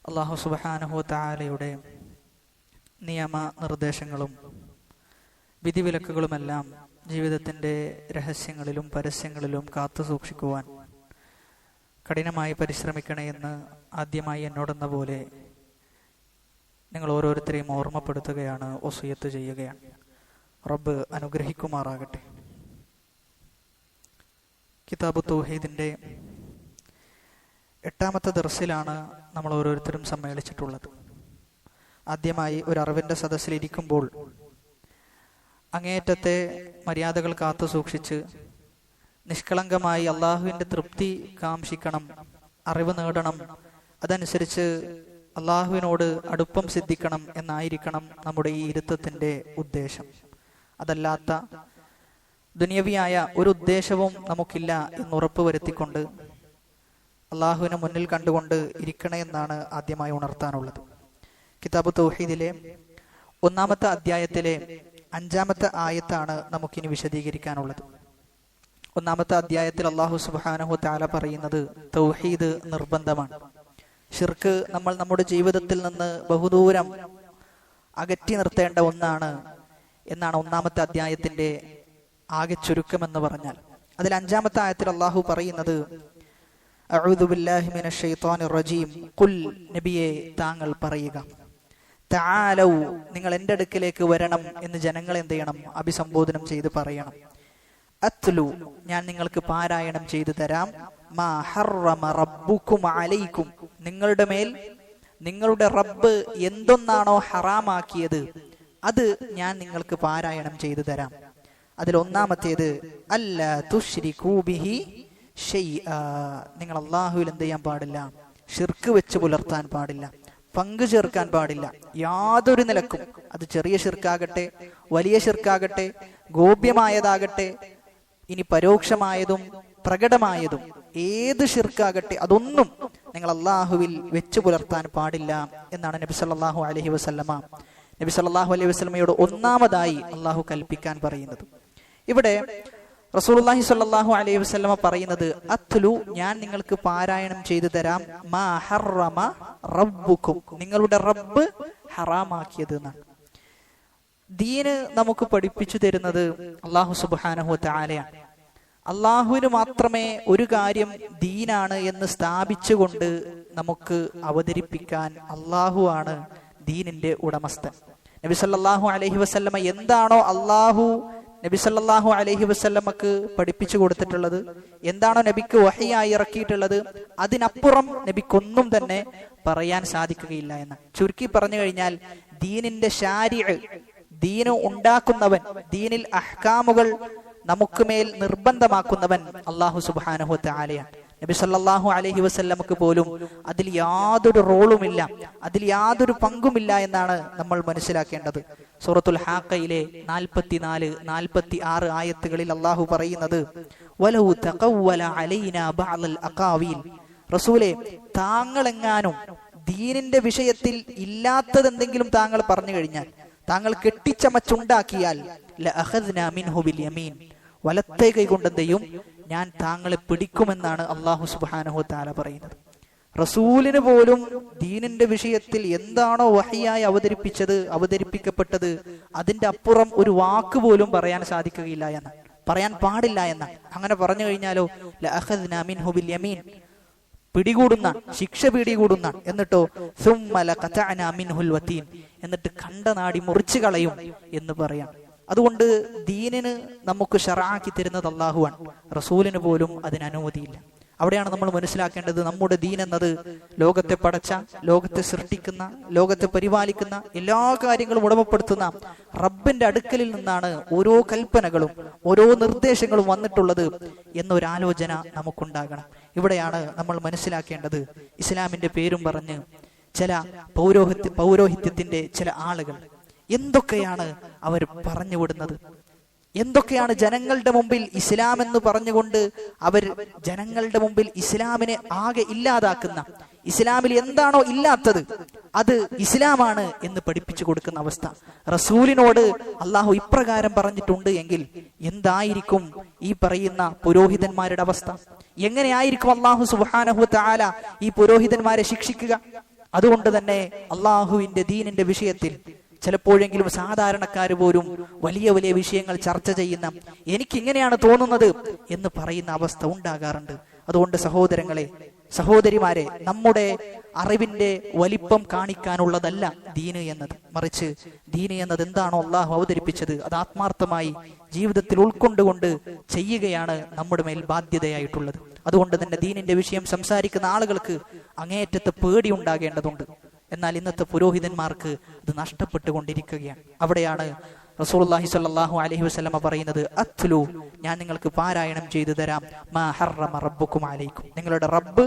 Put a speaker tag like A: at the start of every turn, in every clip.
A: അല്ലാഹു സുബ്ഹാനഹു വ തആലയുടെ നിയമ നിർദ്ദേശങ്ങളും വിധിവിലക്കുകളുമെല്ലാം ജീവിതത്തിൻ്റെ രഹസ്യങ്ങളിലും പരസ്യങ്ങളിലും കാത്തു സൂക്ഷിക്കുവാൻ കഠിനമായി പരിശ്രമിക്കണേ എന്ന് ആദ്യമായി എന്നോടെന്ന പോലെ നിങ്ങൾ ഓരോരുത്തരെയും ഓർമ്മപ്പെടുത്തുകയാണ്, വസിയത്ത് ചെയ്യുകയാണ്. റബ്ബ് അനുഗ്രഹിക്കുമാറാകട്ടെ. കിതാബ് തൗഹീദിൻ്റെ 8ാമത്തെ ദർസിലാണ് നമ്മൾ ഓരോരുത്തരും സമ്മേളിച്ചിട്ടുള്ളത്. ആദ്യമായി ഒരു അറിവിൻ്റെ സദസ്സിലിരിക്കുമ്പോൾ അങ്ങേയറ്റത്തെ മര്യാദകൾ കാത്തു സൂക്ഷിച്ച് നിഷ്കളങ്കമായി അള്ളാഹുവിൻ്റെ തൃപ്തി കാംക്ഷിക്കണം, അറിവ് നേടണം, അതനുസരിച്ച് അള്ളാഹുവിനോട് അടുപ്പം സിദ്ധിക്കണം എന്നായിരിക്കണം നമ്മുടെ ഈ ഇരുത്തത്തിൻ്റെ ഉദ്ദേശം. അതല്ലാത്ത ദുനിയവിയായ ഒരു ഉദ്ദേശവും നമുക്കില്ല എന്നുറപ്പ് വരുത്തിക്കൊണ്ട് അള്ളാഹുവിനെ മുന്നിൽ കണ്ടുകൊണ്ട് ഇരിക്കണേ എന്നാണ് ആദ്യമായി ഉണർത്താനുള്ളത്. കിതാബ് തൗഹീദിലെ 1ാമത്തെ അധ്യായത്തിലെ 5ാമത്തെ ആയത്താണ് നമുക്കിനി വിശദീകരിക്കാനുള്ളത്. 1ാമത്തെ അധ്യായത്തിൽ അള്ളാഹു സുബ്ഹാനഹു വ തആല പറയുന്നത് തൗഹീദ് നിർബന്ധമാണ്. ശിർക്ക് നമ്മൾ നമ്മുടെ ജീവിതത്തിൽ നിന്ന് ബഹുദൂരം അകറ്റി നിർത്തേണ്ട ഒന്നാണ് എന്നാണ് 1ാമത്തെ അധ്യായത്തിന്റെ ആകെ ചുരുക്കമെന്ന് പറഞ്ഞാൽ. അതിൽ 5ാമത്തെ ആയത്തിൽ അള്ളാഹു പറയുന്നത് അഊദു ബില്ലാഹി മിനശ് ശൈത്വാനിർ റജീം, ഖുൽ നബിയെ താങ്കൾ പറയുക, തആലൗ നിങ്ങൾ എൻ്റെ അടുക്കലേക്ക് വരണം എന്ന് ജനങ്ങളെ എന്ത് ചെയ്യണം? അഭിസംബോധനം ചെയ്ത് പറയണം. അത്ലു ഞാൻ നിങ്ങൾക്ക് പാരായണം ചെയ്തു തരാം, മാ ഹറമ റബ്ബുക്കും അലൈക്കും നിങ്ങളുടെ മേൽ നിങ്ങളുടെ റബ്ബ് എന്തൊന്നാണോ ഹറാമാക്കിയത് അത് ഞാൻ നിങ്ങൾക്ക് പാരായണം ചെയ്തു തരാം. അതിൽ 1ാമത്തേത് അല്ല തുശ്രികൂ ബിഹി ഷൈഅ, നിങ്ങൾ അല്ലാഹുവിൽ എന്ത് ചെയ്യാൻ പാടില്ല? ഷിർക്ക് വെച്ച് പുലർത്താൻ പാടില്ല, പങ്കു ചേർക്കാൻ പാടില്ല യാതൊരു നിലക്കും. അത് ചെറിയ ഷിർക്കാകട്ടെ, വലിയ ഷിർക്കാകട്ടെ, ഗോപ്യമായതാകട്ടെ, ഇനി പരോക്ഷമായതും പ്രകടമായതും ഏത് ഷിർക്കാകട്ടെ, അതൊന്നും നിങ്ങൾ അള്ളാഹുവിൽ വെച്ച് പുലർത്താൻ പാടില്ല എന്നാണ് നബി സല്ലല്ലാഹു അലൈഹി വസല്ലമയോട് 1ാമതായി അള്ളാഹു കൽപ്പിക്കാൻ പറയുന്നത്. ഇവിടെ റസൂലുള്ളാഹി സ്വല്ലല്ലാഹു അലൈഹി വസല്ലമ പറയുന്നത് അത്ലു ഞാൻ നിങ്ങൾക്ക് പാരായണം ചെയ്തു തരാം, മാ ഹറമ റബ്ബുക്കും നിങ്ങളുടെ റബ്ബ് ഹറാമാക്കിയത് എന്നാണ്. ദീന് നമുക്ക് പഠിപ്പിച്ചു തരുന്നത് അല്ലാഹു സുബ്ഹാനഹു വ തആലയാണ്. അള്ളാഹുവിന് മാത്രമേ ഒരു കാര്യം ദീനാണ് എന്ന് സ്ഥാപിച്ചുകൊണ്ട് നമുക്ക് അവതരിപ്പിക്കാൻ അള്ളാഹു ആണ് ദീനിന്റെ ഉടമസ്ഥൻ. നബി സല്ലല്ലാഹു അലൈഹി വസല്ലമ എന്താണോ അള്ളാഹു നബി സല്ലല്ലാഹു അലൈഹി വസല്ലമക്ക് പഠിപ്പിച്ചു കൊടുത്തിട്ടുള്ളത്, എന്താണോ നബിക്ക് വഹിയായി ഇറക്കിയിട്ടുള്ളത്, അതിനപ്പുറം നബിക്കൊന്നും തന്നെ പറയാൻ സാധിക്കുകയില്ല എന്ന്. ചുരുക്കി പറഞ്ഞു കഴിഞ്ഞാൽ ദീനിന്റെ ശാരിഅ്, ദീന് ഉണ്ടാക്കുന്നവൻ, ദീനിൽ അഹ്കാമുകൾ നമുക്ക് മേൽ നിർബന്ധമാക്കുന്നവൻ അല്ലാഹു സുബ്ഹാനഹു വ തആലയാണ്. നബി സല്ലല്ലാഹു അലൈഹി വസല്ലമക്ക് പോലും അതിൽ യാതൊരു റോളുമില്ല, അതിൽ യാതൊരു പങ്കുമില്ല എന്നാണ് നമ്മൾ മനസ്സിലാക്കേണ്ടത്. സൂറത്തുൽ ഹാഖയിലെ 44, 46 ആയത്തുകളിൽ അല്ലാഹു പറയുന്നത് വലൗ തഖവ്വല അലൈനാ ബഅദൽ അഖാവീൽ, റസൂലേ താങ്കളെങ്ങാനും ദീനിന്റെ വിഷയത്തിൽ ഇല്ലാത്തതെന്തെങ്കിലും താങ്കൾ പറഞ്ഞു കഴിഞ്ഞാൽ, താങ്കൾ കെട്ടിച്ചമച്ചുണ്ടാക്കിയാൽ ലഅഖദ്നാ മിൻഹു ബിൽ യമീൻ, വലത്തേ കൈ കൊണ്ടെന്തെയും ഞാൻ താങ്കളെ പിടിക്കുമെന്നാണ് അല്ലാഹു സുബ്ഹാനഹു വ തആല പറയുന്നത്. റസൂലിന് പോലും ദീനിന്റെ വിഷയത്തിൽ എന്താണോ വഹിയായി അവതരിപ്പിക്കപ്പെട്ടത് അതിന്റെ അപ്പുറം ഒരു വാക്ക് പോലും പറയാൻ സാധിക്കുകയില്ല എന്ന്, പറയാൻ പാടില്ല എന്ന്. അങ്ങനെ പറഞ്ഞു കഴിഞ്ഞാലോ ലഅഖദ്നാ മിൻഹു ബിൽ യമീൻ, പിടികൂടുന്ന, ശിക്ഷ പിടികൂടുന്ന, എന്നിട്ടോ സുമ്മ ലഖതഅനാ മിൻഹുൽ വതീൻ, എന്നിട്ട് കണ്ടനാടി മുറിച്ചു കളയും എന്ന് പറയാം. അതുകൊണ്ട് ദീനിന് നമുക്ക് ശർആക്കി തരുന്നത് അല്ലാഹുവാണ്, റസൂലിന് പോലും അതിന് അനുമതിയില്ല. അവിടെയാണ് നമ്മൾ മനസ്സിലാക്കേണ്ടത് നമ്മുടെ ദീൻ എന്നത് ലോകത്തെ പടച്ച, ലോകത്തെ സൃഷ്ടിക്കുന്ന, ലോകത്തെ പരിപാലിക്കുന്ന, എല്ലാ കാര്യങ്ങളും ഉടമപ്പെടുത്തുന്ന റബ്ബിന്റെ അടുക്കലിൽ നിന്നാണ് ഓരോ കൽപ്പനകളും ഓരോ നിർദ്ദേശങ്ങളും വന്നിട്ടുള്ളത് എന്നൊരാലോചന നമുക്കുണ്ടാകണം. ഇവിടെയാണ് നമ്മൾ മനസ്സിലാക്കേണ്ടത്. ഇസ്ലാമിന്റെ പേരും പറഞ്ഞ് ചില പൗരോഹിത്യത്തിന്റെ ചില ആളുകൾ എന്തൊക്കെയാണ് അവർ പറഞ്ഞുവിടുന്നത്, എന്തൊക്കെയാണ് ജനങ്ങളുടെ മുമ്പിൽ ഇസ്ലാം എന്ന് പറഞ്ഞുകൊണ്ട് അവർ ജനങ്ങളുടെ മുമ്പിൽ ഇസ്ലാമിനെ ആകെ ഇല്ലാതാക്കുന്ന, ഇസ്ലാമിൽ എന്താണോ ഇല്ലാത്തത് അത് ഇസ്ലാമാണ് എന്ന് പഠിപ്പിച്ചു കൊടുക്കുന്ന അവസ്ഥ. റസൂലിനോട് അള്ളാഹു ഇപ്രകാരം പറഞ്ഞിട്ടുണ്ട് എങ്കിൽ എന്തായിരിക്കും ഈ പറയുന്ന പുരോഹിതന്മാരുടെ അവസ്ഥ? എങ്ങനെയായിരിക്കും അള്ളാഹു സുബ്ഹാനഹു വ തആല ഈ പുരോഹിതന്മാരെ ശിക്ഷിക്കുക? അതുകൊണ്ട് തന്നെ അള്ളാഹുവിന്റെ ദീനിന്റെ വിഷയത്തിൽ ചിലപ്പോഴെങ്കിലും സാധാരണക്കാർ പോലും വലിയ വലിയ വിഷയങ്ങൾ ചർച്ച ചെയ്യുന്ന, എനിക്കിങ്ങനെയാണ് തോന്നുന്നത് എന്ന് പറയുന്ന അവസ്ഥ ഉണ്ടാകാറുണ്ട്. അതുകൊണ്ട് സഹോദരങ്ങളെ, സഹോദരിമാരെ, നമ്മുടെ അറിവിന്റെ വലിപ്പം കാണിക്കാനുള്ളതല്ല ദീന് എന്നത്. മറിച്ച് ദീന് എന്നത് എന്താണോ അള്ളാഹു അവതരിപ്പിച്ചത് അത് ആത്മാർത്ഥമായി ജീവിതത്തിൽ ഉൾക്കൊണ്ടുകൊണ്ട് ചെയ്യുകയാണ് നമ്മുടെ മേൽ ബാധ്യതയായിട്ടുള്ളത്. അതുകൊണ്ട് തന്നെ ദീനിന്റെ വിഷയം സംസാരിക്കുന്ന ആളുകൾക്ക് അങ്ങേയറ്റത്തെ പേടി ഉണ്ടാകേണ്ടതുണ്ട്. എന്നാൽ ഇന്നത്തെ പുരോഹിതന്മാർക്ക് അത് നഷ്ടപ്പെട്ടുകൊണ്ടിരിക്കുകയാണ്. അവിടെയാണ് റസൂലുള്ളാഹി സ്വല്ലല്ലാഹു അലൈഹി വസല്ലമ പറയുന്നത്, അത്ലു, ഞാൻ നിങ്ങൾക്ക് പാരായണം ചെയ്തു തരാം, മാ ഹറമ റബ്ബുക്കും അലൈക്കും, നിങ്ങളുടെ റബ്ബ്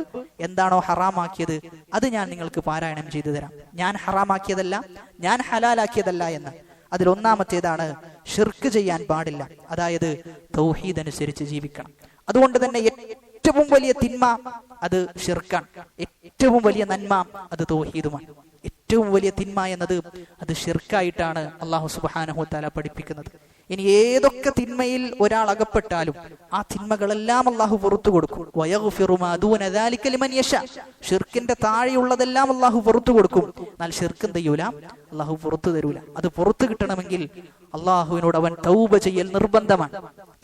A: എന്താണോ ഹറാമാക്കിയത് അത് ഞാൻ നിങ്ങൾക്ക് പാരായണം ചെയ്തു തരാം. ഞാൻ ഹറാമാക്കിയതല്ല, ഞാൻ ഹലാലാക്കിയതല്ല എന്ന്. അതിൽ ഒന്നാമത്തേതാണ് ഷിർക്ക് ചെയ്യാൻ പാടില്ല, അതായത് തൗഹീദ് അനുസരിച്ച് ജീവിക്കണം. അതുകൊണ്ട് തന്നെ ഏറ്റവും വലിയ തിന്മ അത് ഷിർക്കാണ്, ഏറ്റവും വലിയ നന്മ അത് തൗഹീദുമാണ്. ഏറ്റവും വലിയ തിന്മ എന്നത് അത് ഷിർക്കായിട്ടാണ് അല്ലാഹു സുബ്ഹാനഹു വ തആല പഠിപ്പിക്കുന്നത്. ഇനി ഏതൊക്കെ തിന്മയിൽ ഒരാൾ അകപ്പെട്ടാലും ആ തിന്മകളെല്ലാം അല്ലാഹു പുറത്തു കൊടുക്കും. വയഗ്ഫിറു മാ ദൂന ദാലിക ലിമൻ യശാ, ഷിർക്കിന്റെ താഴെയുള്ളതെല്ലാം അല്ലാഹു പുറത്തു കൊടുക്കും. എന്നാൽ ഷിർക്ക് എന്ത് ചെയ്യൂല, അല്ലാഹു പുറത്തു തരൂല. അത് പുറത്തു കിട്ടണമെങ്കിൽ അള്ളാഹുവിനോട് അവൻ തൗബ ചെയ്യൽ നിർബന്ധമാണ്.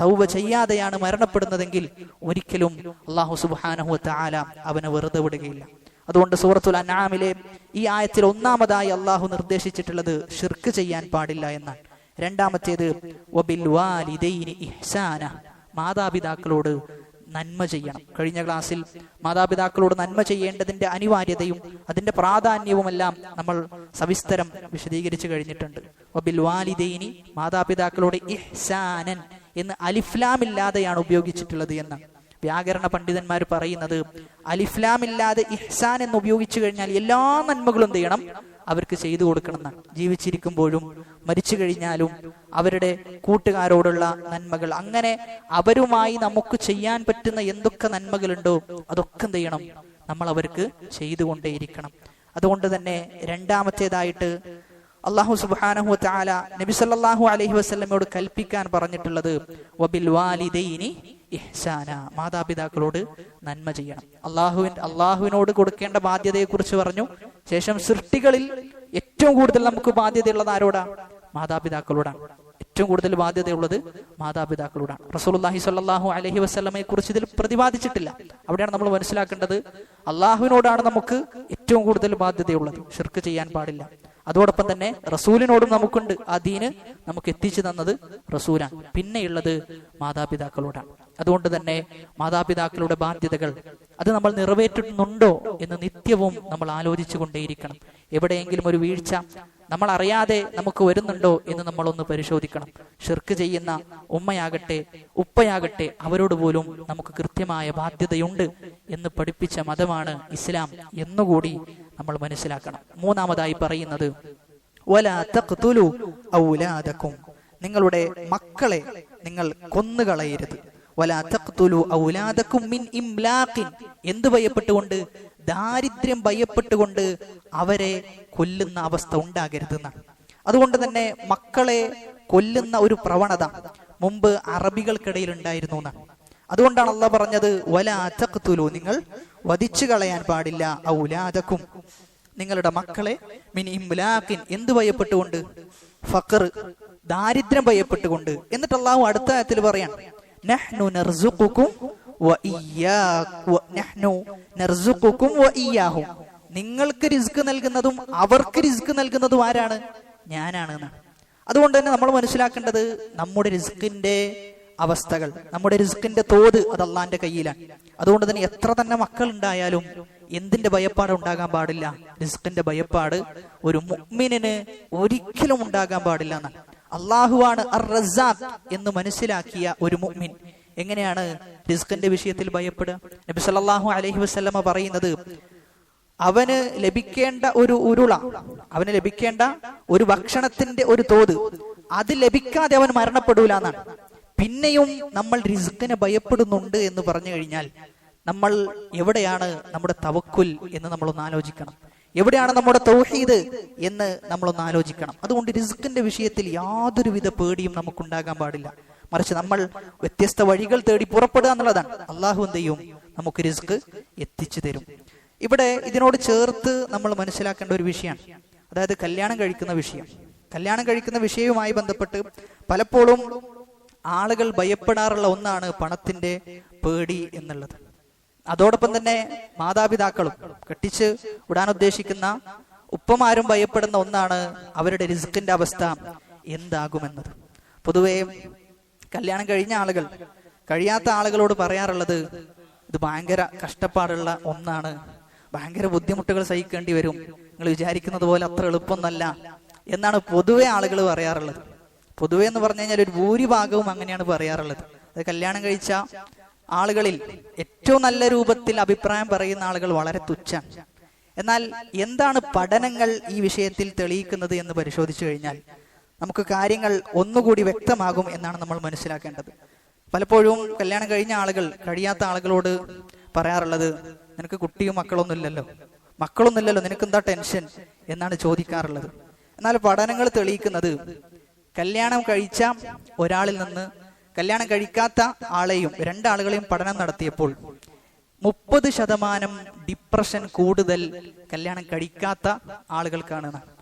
A: തൗബ ചെയ്യാതെയാണ് മരണപ്പെടുന്നതെങ്കിൽ ഒരിക്കലും അല്ലാഹു സുബ്ഹാനഹു വ തആല അവനെ വെറുതെ വിടുകയില്ല. അതുകൊണ്ട് സൂറത്തുൽ അൻആമിലെ ഈ ആയത്തിൽ ഒന്നാമതായി അള്ളാഹു നിർദ്ദേശിച്ചിട്ടുള്ളത് ഷിർക്ക് ചെയ്യാൻ പാടില്ല എന്നാണ്. രണ്ടാമത്തേത് വബിൽ വാലിദൈനി ഇഹ്സാന, മാതാപിതാക്കളോട് നന്മ ചെയ്യണം. കഴിഞ്ഞ ക്ലാസ്സിൽ മാതാപിതാക്കളോട് നന്മ ചെയ്യേണ്ടതിന്റെ അനിവാര്യതയും അതിന്റെ പ്രാധാന്യവുമെല്ലാം നമ്മൾ സവിസ്തരം വിശദീകരിച്ചു കഴിഞ്ഞിട്ടുണ്ട്. വബിൽ വാലിദൈനി, മാതാപിതാക്കളോട് ഇഹ്സാനൻ എന്ന് അലിഫ്ലാമില്ലാതെയാണ് ഉപയോഗിച്ചിട്ടുള്ളത് എന്ന് വ്യാകരണ പണ്ഡിതന്മാർ പറയുന്നത്. അലിഫ്ലാമില്ലാതെ ഇഹ്സാൻ എന്ന് ഉപയോഗിച്ചു കഴിഞ്ഞാൽ എല്ലാ നന്മകളും എന്ത് ചെയ്യണം, അവർക്ക് ചെയ്തു കൊടുക്കണം എന്നാണ്. ജീവിച്ചിരിക്കുമ്പോഴും മരിച്ചു കഴിഞ്ഞാലും അവരുടെ കൂട്ടുകാരോടുള്ള നന്മകൾ, അങ്ങനെ അവരുമായി നമുക്ക് ചെയ്യാൻ പറ്റുന്ന എന്തൊക്കെ നന്മകളുണ്ടോ അതൊക്കെ എന്ത് ചെയ്യണം, നമ്മൾ അവർക്ക് ചെയ്തുകൊണ്ടേയിരിക്കണം. അതുകൊണ്ട് തന്നെ രണ്ടാമത്തേതായിട്ട് അല്ലാഹു സുബ്ഹാനഹു വ തആല നബി സല്ലല്ലാഹു അലൈഹി വസല്ലമയോട് കൽപ്പിക്കാൻ പറഞ്ഞിട്ടുള്ളത് വബിൽ വാലിദൈനി ഇഹ്സാന, മാതാപിതാക്കളോട് നന്മ ചെയ്യണം. അള്ളാഹുവിനോട് കൊടുക്കേണ്ട ബാധ്യതയെക്കുറിച്ച് പറഞ്ഞു. ശേഷം സൃഷ്ടികളിൽ ഏറ്റവും കൂടുതൽ നമുക്ക് ബാധ്യതയുള്ളത് ആരോടാ? മാതാപിതാക്കളോടാണ്. ഏറ്റവും കൂടുതൽ ബാധ്യതയുള്ളത് മാതാപിതാക്കളോടാണ്. റസൂലുള്ളാഹി സ്വല്ലല്ലാഹു അലൈഹി വസല്ലമയെ കുറിച്ച് ഇതിൽ പ്രതിപാദിച്ചിട്ടില്ല. അവിടെയാണ് നമ്മൾ മനസ്സിലാക്കേണ്ടത്, അള്ളാഹുവിനോടാണ് നമുക്ക് ഏറ്റവും കൂടുതൽ ബാധ്യതയുള്ളത്. ഷിർക്ക് ചെയ്യാൻ പാടില്ല. അതോടൊപ്പം തന്നെ റസൂലിനോടും നമുക്കുണ്ട്. ആ ദീന് നമുക്ക് എത്തിച്ചു തന്നത് റസൂലാണ്. പിന്നെയുള്ളത് മാതാപിതാക്കളോടാണ്. അതുകൊണ്ട് തന്നെ മാതാപിതാക്കളുടെ ബാധ്യതകൾ അത് നമ്മൾ നിറവേറ്റുന്നുണ്ടോ എന്ന് നിത്യവും നമ്മൾ ആലോചിച്ചു കൊണ്ടേയിരിക്കണം. എവിടെയെങ്കിലും ഒരു വീഴ്ച നമ്മൾ അറിയാതെ നമുക്ക് വരുന്നുണ്ടോ എന്ന് നമ്മളൊന്ന് പരിശോധിക്കണം. ഷിർക്ക് ചെയ്യുന്ന ഉമ്മയാകട്ടെ ഉപ്പയാകട്ടെ അവരോട് പോലും നമുക്ക് കൃത്യമായ ബാധ്യതയുണ്ട് എന്ന് പഠിപ്പിച്ച മതമാണ് ഇസ്ലാം എന്നുകൂടി നമ്മൾ മനസ്സിലാക്കണം. മൂന്നാമതായി പറയുന്നത് വലാ തഖ്തുലു ഔലാദകും, നിങ്ങളുടെ മക്കളെ നിങ്ങൾ കൊന്നുകളയരുത്. വലാ തഖ്തുലു ഔലാദകും മിൻ ഇംലാഖിൻ, എന്ത് ഭയപ്പെട്ടുകൊണ്ട്? ദാരിദ്ര്യം ഭയപ്പെട്ടുകൊണ്ട് അവരെ കൊല്ലുന്ന അവസ്ഥ ഉണ്ടാകരുതെന്നാണ്. അതുകൊണ്ട് തന്നെ മക്കളെ കൊല്ലുന്ന ഒരു പ്രവണത മുമ്പ് അറബികൾക്കിടയിൽ ഉണ്ടായിരുന്നു എന്നാണ്. അതുകൊണ്ടാണ് അള്ളാഹ് പറഞ്ഞത് വലാ തഖ്തുലു, നിങ്ങൾ വധിച്ചു കളയാൻ പാടില്ല, ഔലാദകും, നിങ്ങളുടെ മക്കളെ, മിൻ ഇംലാഖിൻ, എന്ത് ഭയപ്പെട്ടുകൊണ്ട്? ഫഖർ, ദാരിദ്ര്യം ഭയപ്പെട്ടുകൊണ്ട്. എന്നിട്ട് അള്ളാഹു അടുത്ത ആയത്തിൽ പറയാൻ നഹ്നു നർസുഖുകും വ ഇയ്യാഹും, നിങ്ങൾക്ക് റിസ്ക് നൽകുന്നതും അവർക്ക് റിസ്ക് നൽകുന്നതും ആരാണ്? ഞാനാണ്. അതുകൊണ്ട് തന്നെ നമ്മൾ മനസ്സിലാക്കേണ്ടത് നമ്മുടെ റിസ്കിന്റെ അവസ്ഥകൾ, നമ്മുടെ റിസ്കിന്റെ തോത് അത് അള്ളാന്റെ കയ്യിലാണ്. അതുകൊണ്ട് തന്നെ എത്ര തന്നെ മക്കൾ ഉണ്ടായാലും എന്തിന്റെ ഭയപ്പാട് ഉണ്ടാകാൻ പാടില്ല? റിസ്കിന്റെ ഭയപ്പാട് ഒരു മുഅ്മിനിന് ഒരിക്കലും ഉണ്ടാകാൻ പാടില്ല എന്നാണ്. അള്ളാഹുവാണ് അർ റസാഖ് എന്ന് മനസ്സിലാക്കിയ ഒരു മുഅ്മിൻ എങ്ങനെയാണ് റിസ്കിന്റെ വിഷയത്തിൽ ഭയപ്പെടുക? നബി സല്ലല്ലാഹു അലൈഹി വസല്ലമ പറയുന്നത്, അവന് ലഭിക്കേണ്ട ഒരു ഉരുള, അവന് ലഭിക്കേണ്ട ഒരു ഭക്ഷണത്തിന്റെ ഒരു തോത്, അത് ലഭിക്കാതെ അവൻ മരണപ്പെടൂല എന്നാണ്. പിന്നെയും നമ്മൾ റിസ്കിനെ ഭയപ്പെടുന്നുണ്ട് എന്ന് പറഞ്ഞു കഴിഞ്ഞാൽ നമ്മൾ എവിടെയാണ് നമ്മുടെ തവക്കുൽ എന്ന് നമ്മളൊന്ന് ആലോചിക്കണം. എവിടെയാണ് നമ്മുടെ തൗഹീദ് എന്ന് നമ്മളൊന്ന് ആലോചിക്കണം. അതുകൊണ്ട് റിസ്കിന്റെ വിഷയത്തിൽ യാതൊരുവിധ പേടിയും നമുക്കുണ്ടാകാൻ പാടില്ല. മറിച്ച് നമ്മൾ വ്യത്യസ്ത വഴികൾ തേടി പുറപ്പെടുക എന്നുള്ളതാണ്. അള്ളാഹു എന്ത് ചെയ്യും? നമുക്ക് റിസ്ക് എത്തിച്ചു തരും. ഇവിടെ ഇതിനോട് ചേർത്ത് നമ്മൾ മനസ്സിലാക്കേണ്ട ഒരു വിഷയമാണ്, അതായത് കല്യാണം കഴിക്കുന്ന വിഷയം. കല്യാണം കഴിക്കുന്ന വിഷയവുമായി ബന്ധപ്പെട്ട് പലപ്പോഴും ആളുകൾ ഭയപ്പെടാറുള്ള ഒന്നാണ് പണത്തിന്റെ പേടി എന്നുള്ളത്. അതോടൊപ്പം തന്നെ മാതാപിതാക്കളും കെട്ടിച്ച് വിടാൻ ഉദ്ദേശിക്കുന്ന ഉപ്പമാരും ഭയപ്പെടുന്ന ഒന്നാണ് അവരുടെ റിസ്കിന്റെ അവസ്ഥ എന്താകുമെന്നത്. പൊതുവെ കല്യാണം കഴിഞ്ഞ ആളുകൾ കഴിയാത്ത ആളുകളോട് പറയാറുള്ളത് ഇത് ഭയങ്കര കഷ്ടപ്പാടുള്ള ഒന്നാണ്, ഭയങ്കര ബുദ്ധിമുട്ടുകൾ സഹിക്കേണ്ടി വരും, നിങ്ങൾ വിചാരിക്കുന്നത് പോലെ അത്ര എളുപ്പമൊന്നല്ല എന്നാണ് പൊതുവെ ആളുകൾ പറയാറുള്ളത്. പൊതുവെ എന്ന് പറഞ്ഞു കഴിഞ്ഞാൽ ഒരു ഭൂരിഭാഗവും അങ്ങനെയാണ് പറയാറുള്ളത്. അത് കല്യാണം കഴിച്ച ആളുകളിൽ ഏറ്റവും നല്ല രൂപത്തിൽ അഭിപ്രായം പറയുന്ന ആളുകൾ വളരെ തുച്ഛാണ്. എന്നാൽ എന്താണ് പഠനങ്ങൾ ഈ വിഷയത്തിൽ തെളിയിക്കുന്നത് എന്ന് പരിശോധിച്ചു കഴിഞ്ഞാൽ നമുക്ക് കാര്യങ്ങൾ ഒന്നുകൂടി വ്യക്തമാകും എന്നാണ് നമ്മൾ മനസ്സിലാക്കേണ്ടത്. പലപ്പോഴും കല്യാണം കഴിഞ്ഞ ആളുകൾ കഴിയാത്ത ആളുകളോട് പറയാറുള്ളത് നിനക്ക് കുട്ടിയും മക്കളൊന്നുമില്ലല്ലോ നിനക്ക് എന്താ ടെൻഷൻ എന്നാണ് ചോദിക്കാറുള്ളത്. എന്നാൽ പഠനങ്ങൾ തെളിയിക്കുന്നത് കല്യാണം കഴിച്ച ഒരാളിൽ നിന്ന് കല്യാണം കഴിക്കാത്ത ആളെയും രണ്ടാളുകളെയും പഠനം നടത്തിയപ്പോൾ 30% ഡിപ്രഷൻ കൂടുതൽ കല്യാണം കഴിക്കാത്ത ആളുകൾക്കാണ്.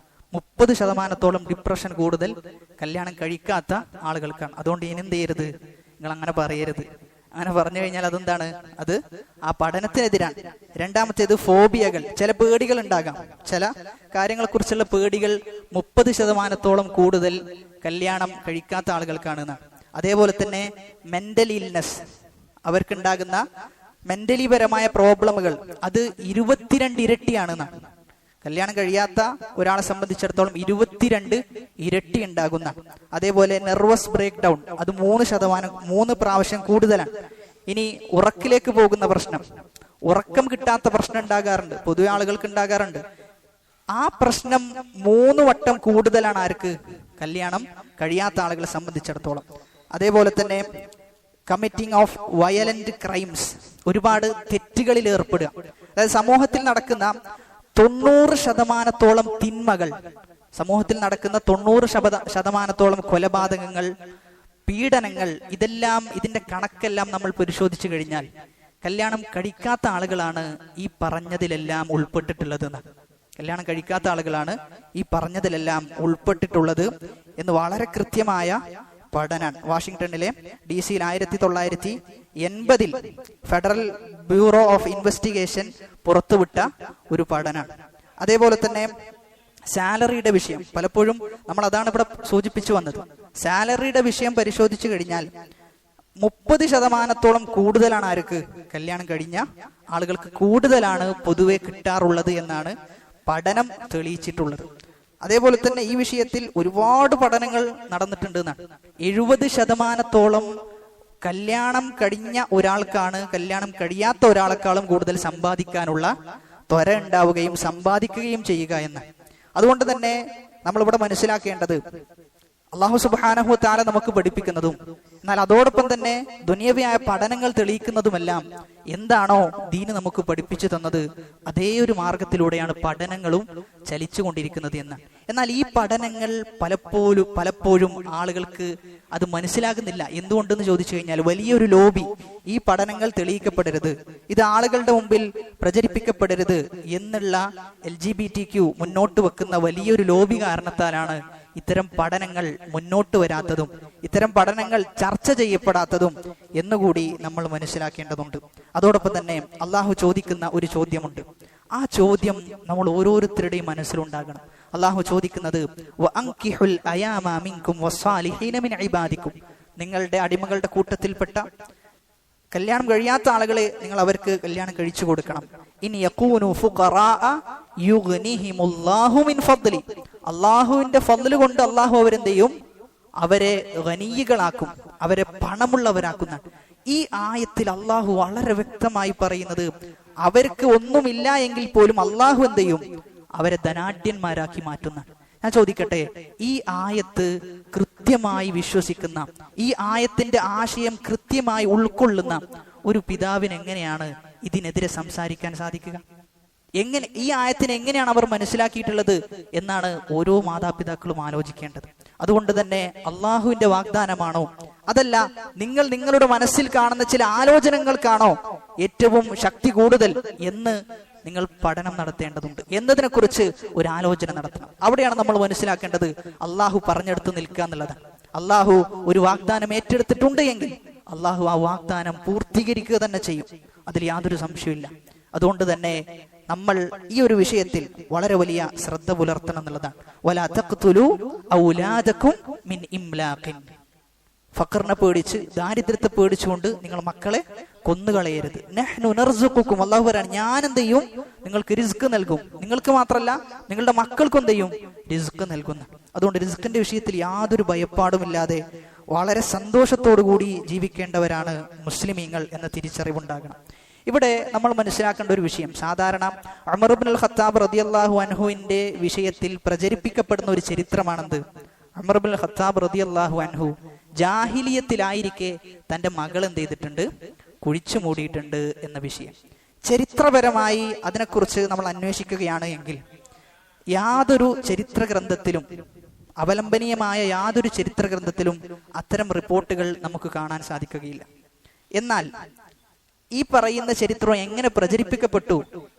A: 30% ഡിപ്രഷൻ കൂടുതൽ കല്യാണം കഴിക്കാത്ത ആളുകൾക്കാണ്. അതുകൊണ്ട് ഇനി എന്ത് ചെയ്യരുത്, നിങ്ങൾ അങ്ങനെ പറയരുത്. അങ്ങനെ പറഞ്ഞു കഴിഞ്ഞാൽ അതെന്താണ്, അത് ആ പഠനത്തിനെതിരാണ്. രണ്ടാമത്തേത് ഫോബിയകൾ, ചില പേടികൾ ഉണ്ടാകാം, ചില കാര്യങ്ങളെ കുറിച്ചുള്ള പേടികൾ 30% കൂടുതൽ കല്യാണം കഴിക്കാത്ത ആളുകൾക്കാണ്. അതേപോലെ തന്നെ മെന്റൽ ഇൽനെസ്, അവർക്കുണ്ടാകുന്ന മെന്റലി പരമായ പ്രോബ്ലമുകൾ അത് 22 ഇരട്ടിയാണ്. കല്യാണം കഴിയാത്ത ഒരാളെ സംബന്ധിച്ചിടത്തോളം 22 ഇരട്ടി ഉണ്ടാകുന്ന. അതേപോലെ നെർവസ് ബ്രേക്ക് ഡൗൺ അത് 3 പ്രാവശ്യം കൂടുതലാണ്. ഇനി ഉറക്കിലേക്ക് പോകുന്ന പ്രശ്നം, ഉറക്കം കിട്ടാത്ത പ്രശ്നം ഉണ്ടാകാറുണ്ട്, പൊതുവെ ആളുകൾക്ക് ഉണ്ടാകാറുണ്ട്. ആ പ്രശ്നം 3 വട്ടം കൂടുതലാണ് ആർക്ക്, കല്യാണം കഴിയാത്ത ആളുകളെ സംബന്ധിച്ചിടത്തോളം. അതേപോലെ തന്നെ കമ്മിറ്റിംഗ് ഓഫ് വയലന്റ് ക്രൈംസ്, ഒരുപാട് തെറ്റുകളിൽ ഏർപ്പെടുക. അതായത് സമൂഹത്തിൽ നടക്കുന്ന 90% തിന്മകൾ, സമൂഹത്തിൽ നടക്കുന്ന 90% കൊലപാതകങ്ങൾ, പീഡനങ്ങൾ, ഇതെല്ലാം ഇതിന്റെ കണക്കെല്ലാം നമ്മൾ പരിശോധിച്ചു കഴിഞ്ഞാൽ കല്യാണം കഴിക്കാത്ത ആളുകളാണ് ഈ പറഞ്ഞതിലെല്ലാം ഉൾപ്പെട്ടിട്ടുള്ളത്. കല്യാണം കഴിക്കാത്ത ആളുകളാണ് ഈ പറഞ്ഞതിലെല്ലാം ഉൾപ്പെട്ടിട്ടുള്ളത് എന്ന് വളരെ കൃത്യമായ പഠനമാണ്. വാഷിംഗ്ടണിലെ DC-യിൽ 1980 ഫെഡറൽ ബ്യൂറോ ഓഫ് ഇൻവെസ്റ്റിഗേഷൻ പുറത്തുവിട്ട ഒരു പഠനമാണ്. അതേപോലെ തന്നെ സാലറിയുടെ വിഷയം, പലപ്പോഴും നമ്മൾ അതാണ് ഇവിടെ സൂചിപ്പിച്ചു വന്നത്. സാലറിയുടെ വിഷയം പരിശോധിച്ചു കഴിഞ്ഞാൽ 30% കൂടുതലാണ് ആർക്ക്, കല്യാണം കഴിഞ്ഞ ആളുകൾക്ക് കൂടുതലാണ് പൊതുവെ കിട്ടാറുള്ളത് എന്നാണ് പഠനം തെളിയിച്ചിട്ടുള്ളത്. അതേപോലെ തന്നെ ഈ വിഷയത്തിൽ ഒരുപാട് പഠനങ്ങൾ നടന്നിട്ടുണ്ട് എന്നാണ്. 70% കല്യാണം കഴിഞ്ഞ ഒരാൾക്കാണ് കല്യാണം കഴിയാത്ത ഒരാളെക്കാളും കൂടുതൽ സമ്പാദിക്കാനുള്ള ത്വര ഉണ്ടാവുകയും സമ്പാദിക്കുകയും ചെയ്യുക എന്ന്. അതുകൊണ്ട് തന്നെ നമ്മളിവിടെ മനസ്സിലാക്കേണ്ടത് അല്ലാഹു സുബ്ഹാനഹു വ തആല നമുക്ക് പഠിപ്പിക്കുന്നതും എന്നാൽ അതോടൊപ്പം തന്നെ ദുനിയവിയായ പഠനങ്ങൾ തെളിയിക്കുന്നതുമെല്ലാം എന്താണോ ദീന് നമുക്ക് പഠിപ്പിച്ചു തന്നത് അതേ ഒരു മാർഗത്തിലൂടെയാണ് പഠനങ്ങളും ചലിച്ചുകൊണ്ടിരിക്കുന്നത് എന്ന്. എന്നാൽ ഈ പഠനങ്ങൾ പലപ്പോഴും ആളുകൾക്ക് അത് മനസ്സിലാകുന്നില്ല. എന്തുകൊണ്ടെന്ന് ചോദിച്ചു കഴിഞ്ഞാൽ വലിയൊരു ലോബി ഈ പഠനങ്ങൾ തെളിയിക്കപ്പെടരുത്, ഇത് ആളുകളുടെ മുമ്പിൽ പ്രചരിപ്പിക്കപ്പെടരുത് എന്നുള്ള LGBTQ മുന്നോട്ട് വെക്കുന്ന വലിയൊരു ലോബി കാരണത്താലാണ് ഇത്തരം പഠനങ്ങൾ മുന്നോട്ട് വരാത്തതും ഇത്തരം പഠനങ്ങൾ ചർച്ച ചെയ്യപ്പെടാത്തതും എന്നുകൂടി നമ്മൾ മനസ്സിലാക്കേണ്ടതുണ്ട്. അതോടൊപ്പം തന്നെ അള്ളാഹു ചോദിക്കുന്ന ഒരു ചോദ്യമുണ്ട്. ആ ചോദ്യം നമ്മൾ ഓരോരുത്തരുടെയും മനസ്സിലുണ്ടാകണം. അള്ളാഹു ചോദിക്കുന്നത് നിങ്ങളുടെ അടിമകളുടെ കൂട്ടത്തിൽപ്പെട്ട കല്യാണം കഴിയാത്ത ആളുകളെ നിങ്ങൾ അവർക്ക് കല്യാണം കഴിച്ചു കൊടുക്കണം. ഇനി യകൂനു ഫുഖറാഅ യുഗ്നിഹിമുല്ലാഹു മിൻ ഫദ്ലി, അള്ളാഹുവിന്റെ ഫദ്ല് കൊണ്ട് അള്ളാഹു അവരെന്ത് ചെയ്യും, അവരെ ഗനീകളാക്കും, അവരെ പണമുള്ളവരാക്കുന്ന. ഈ ആയത്തിൽ അള്ളാഹു വളരെ വ്യക്തമായി പറയുന്നത് അവർക്ക് ഒന്നുമില്ല എങ്കിൽ പോലും അള്ളാഹു എന്ത് ചെയ്യും, അവരെ ധനാഢ്യന്മാരാക്കി മാറ്റുന്ന. ഞാൻ ചോദിക്കട്ടെ, ഈ ആയത്ത് കൃത്യമായി വിശ്വസിക്കുന്ന, ഈ ആയത്തിന്റെ ആശയം കൃത്യമായി ഉൾക്കൊള്ളുന്ന ഒരു പിതാവിന് എങ്ങനെയാണ് ഇതിനെതിരെ സംസാരിക്കാൻ സാധിക്കുക? ഈ ആയത്തിനെ എങ്ങനെയാണ് അവർ മനസ്സിലാക്കിയിട്ടുള്ളത് എന്നാണ് ഓരോ മാതാപിതാക്കളും ആലോചിക്കേണ്ടത്. അതുകൊണ്ട് തന്നെ അള്ളാഹുവിന്റെ വാഗ്ദാനമാണോ അതല്ല നിങ്ങൾ നിങ്ങളുടെ മനസ്സിൽ കാണുന്ന ചില ആലോചനകൾക്കാണോ ഏറ്റവും ശക്തി കൂടുതൽ എന്ന് നിങ്ങൾ പഠനം നടത്തേണ്ടതുണ്ട് എന്നതിനെക്കുറിച്ച് ഒരു ആലോചന നടത്തണം. അവിടെയാണ് നമ്മൾ മനസ്സിലാക്കേണ്ടത് അള്ളാഹു പറഞ്ഞെടുത്ത് നിൽക്കുക എന്നുള്ളതാണ്. അള്ളാഹു ഒരു വാഗ്ദാനം ഏറ്റെടുത്തിട്ടുണ്ട് എങ്കിൽ അള്ളാഹു ആ വാഗ്ദാനം പൂർത്തീകരിക്കുക തന്നെ ചെയ്യും, അതിൽ യാതൊരു സംശയമില്ല. അതുകൊണ്ട് തന്നെ നമ്മൾ ഈ ഒരു വിഷയത്തിൽ വളരെ വലിയ ശ്രദ്ധ പുലർത്തണം എന്നുള്ളതാണ്. വലാ തഖ്തുലു ഔലാദകും മിൻ ഇംലാഖിൻ. ഫഖറിനെ പേടിച്ച്, ദാരിദ്ര്യത്തെ പേടിച്ചുകൊണ്ട് നിങ്ങൾ മക്കളെ കൊന്നുകളയരുത്. നഹ്നു നർസുഖുക്കും, അല്ലാഹു പറയാണ്, ഞാൻ എന്ത് ചെയ്യും, നിങ്ങൾക്ക് റിസ്ക് നൽകും. നിങ്ങൾക്ക് മാത്രമല്ല നിങ്ങളുടെ മക്കൾക്കും എന്ത് ചെയ്യും, റിസ്ക് നൽകുന്നു. അതുകൊണ്ട് റിസ്കിന്റെ വിഷയത്തിൽ യാതൊരു ഭയപ്പാടുമില്ലാതെ വളരെ സന്തോഷത്തോടു കൂടി ജീവിക്കേണ്ടവരാണ് മുസ്ലിമീങ്ങൾ എന്ന തിരിച്ചറിവുണ്ടാകണം. ഇവിടെ നമ്മൾ മനസ്സിലാക്കേണ്ട ഒരു വിഷയം, സാധാരണ ഉമർ ഇബ്നുൽ ഖത്താബ് റളിയല്ലാഹു അൻഹുവിന്റെ വിഷയത്തിൽ പ്രചരിപ്പിക്കപ്പെടുന്ന ഒരു ചരിത്രമാണെന്ത്. ഉമർ ഇബ്നുൽ ഖത്താബ് റളിയല്ലാഹു അൻഹു ജാഹിലിയത്തിലായിരിക്കെ തന്റെ മകൾ എന്ത് ചെയ്തിട്ടുണ്ട്, കുഴിച്ചു മൂടിയിട്ടുണ്ട് എന്ന വിഷയം. ചരിത്രപരമായി അതിനെക്കുറിച്ച് നമ്മൾ അന്വേഷിക്കുകയാണ് എങ്കിൽ യാതൊരു ചരിത്ര ഗ്രന്ഥത്തിലും, അവലംബനീയമായ യാതൊരു ചരിത്ര ഗ്രന്ഥത്തിലും അത്തരം റിപ്പോർട്ടുകൾ നമുക്ക് കാണാൻ സാധിക്കുകയില്ല. എന്നാൽ ഈ പറയുന്ന ചരിത്രം എങ്ങനെ പ്രചരിപ്പിക്കപ്പെട്ടു,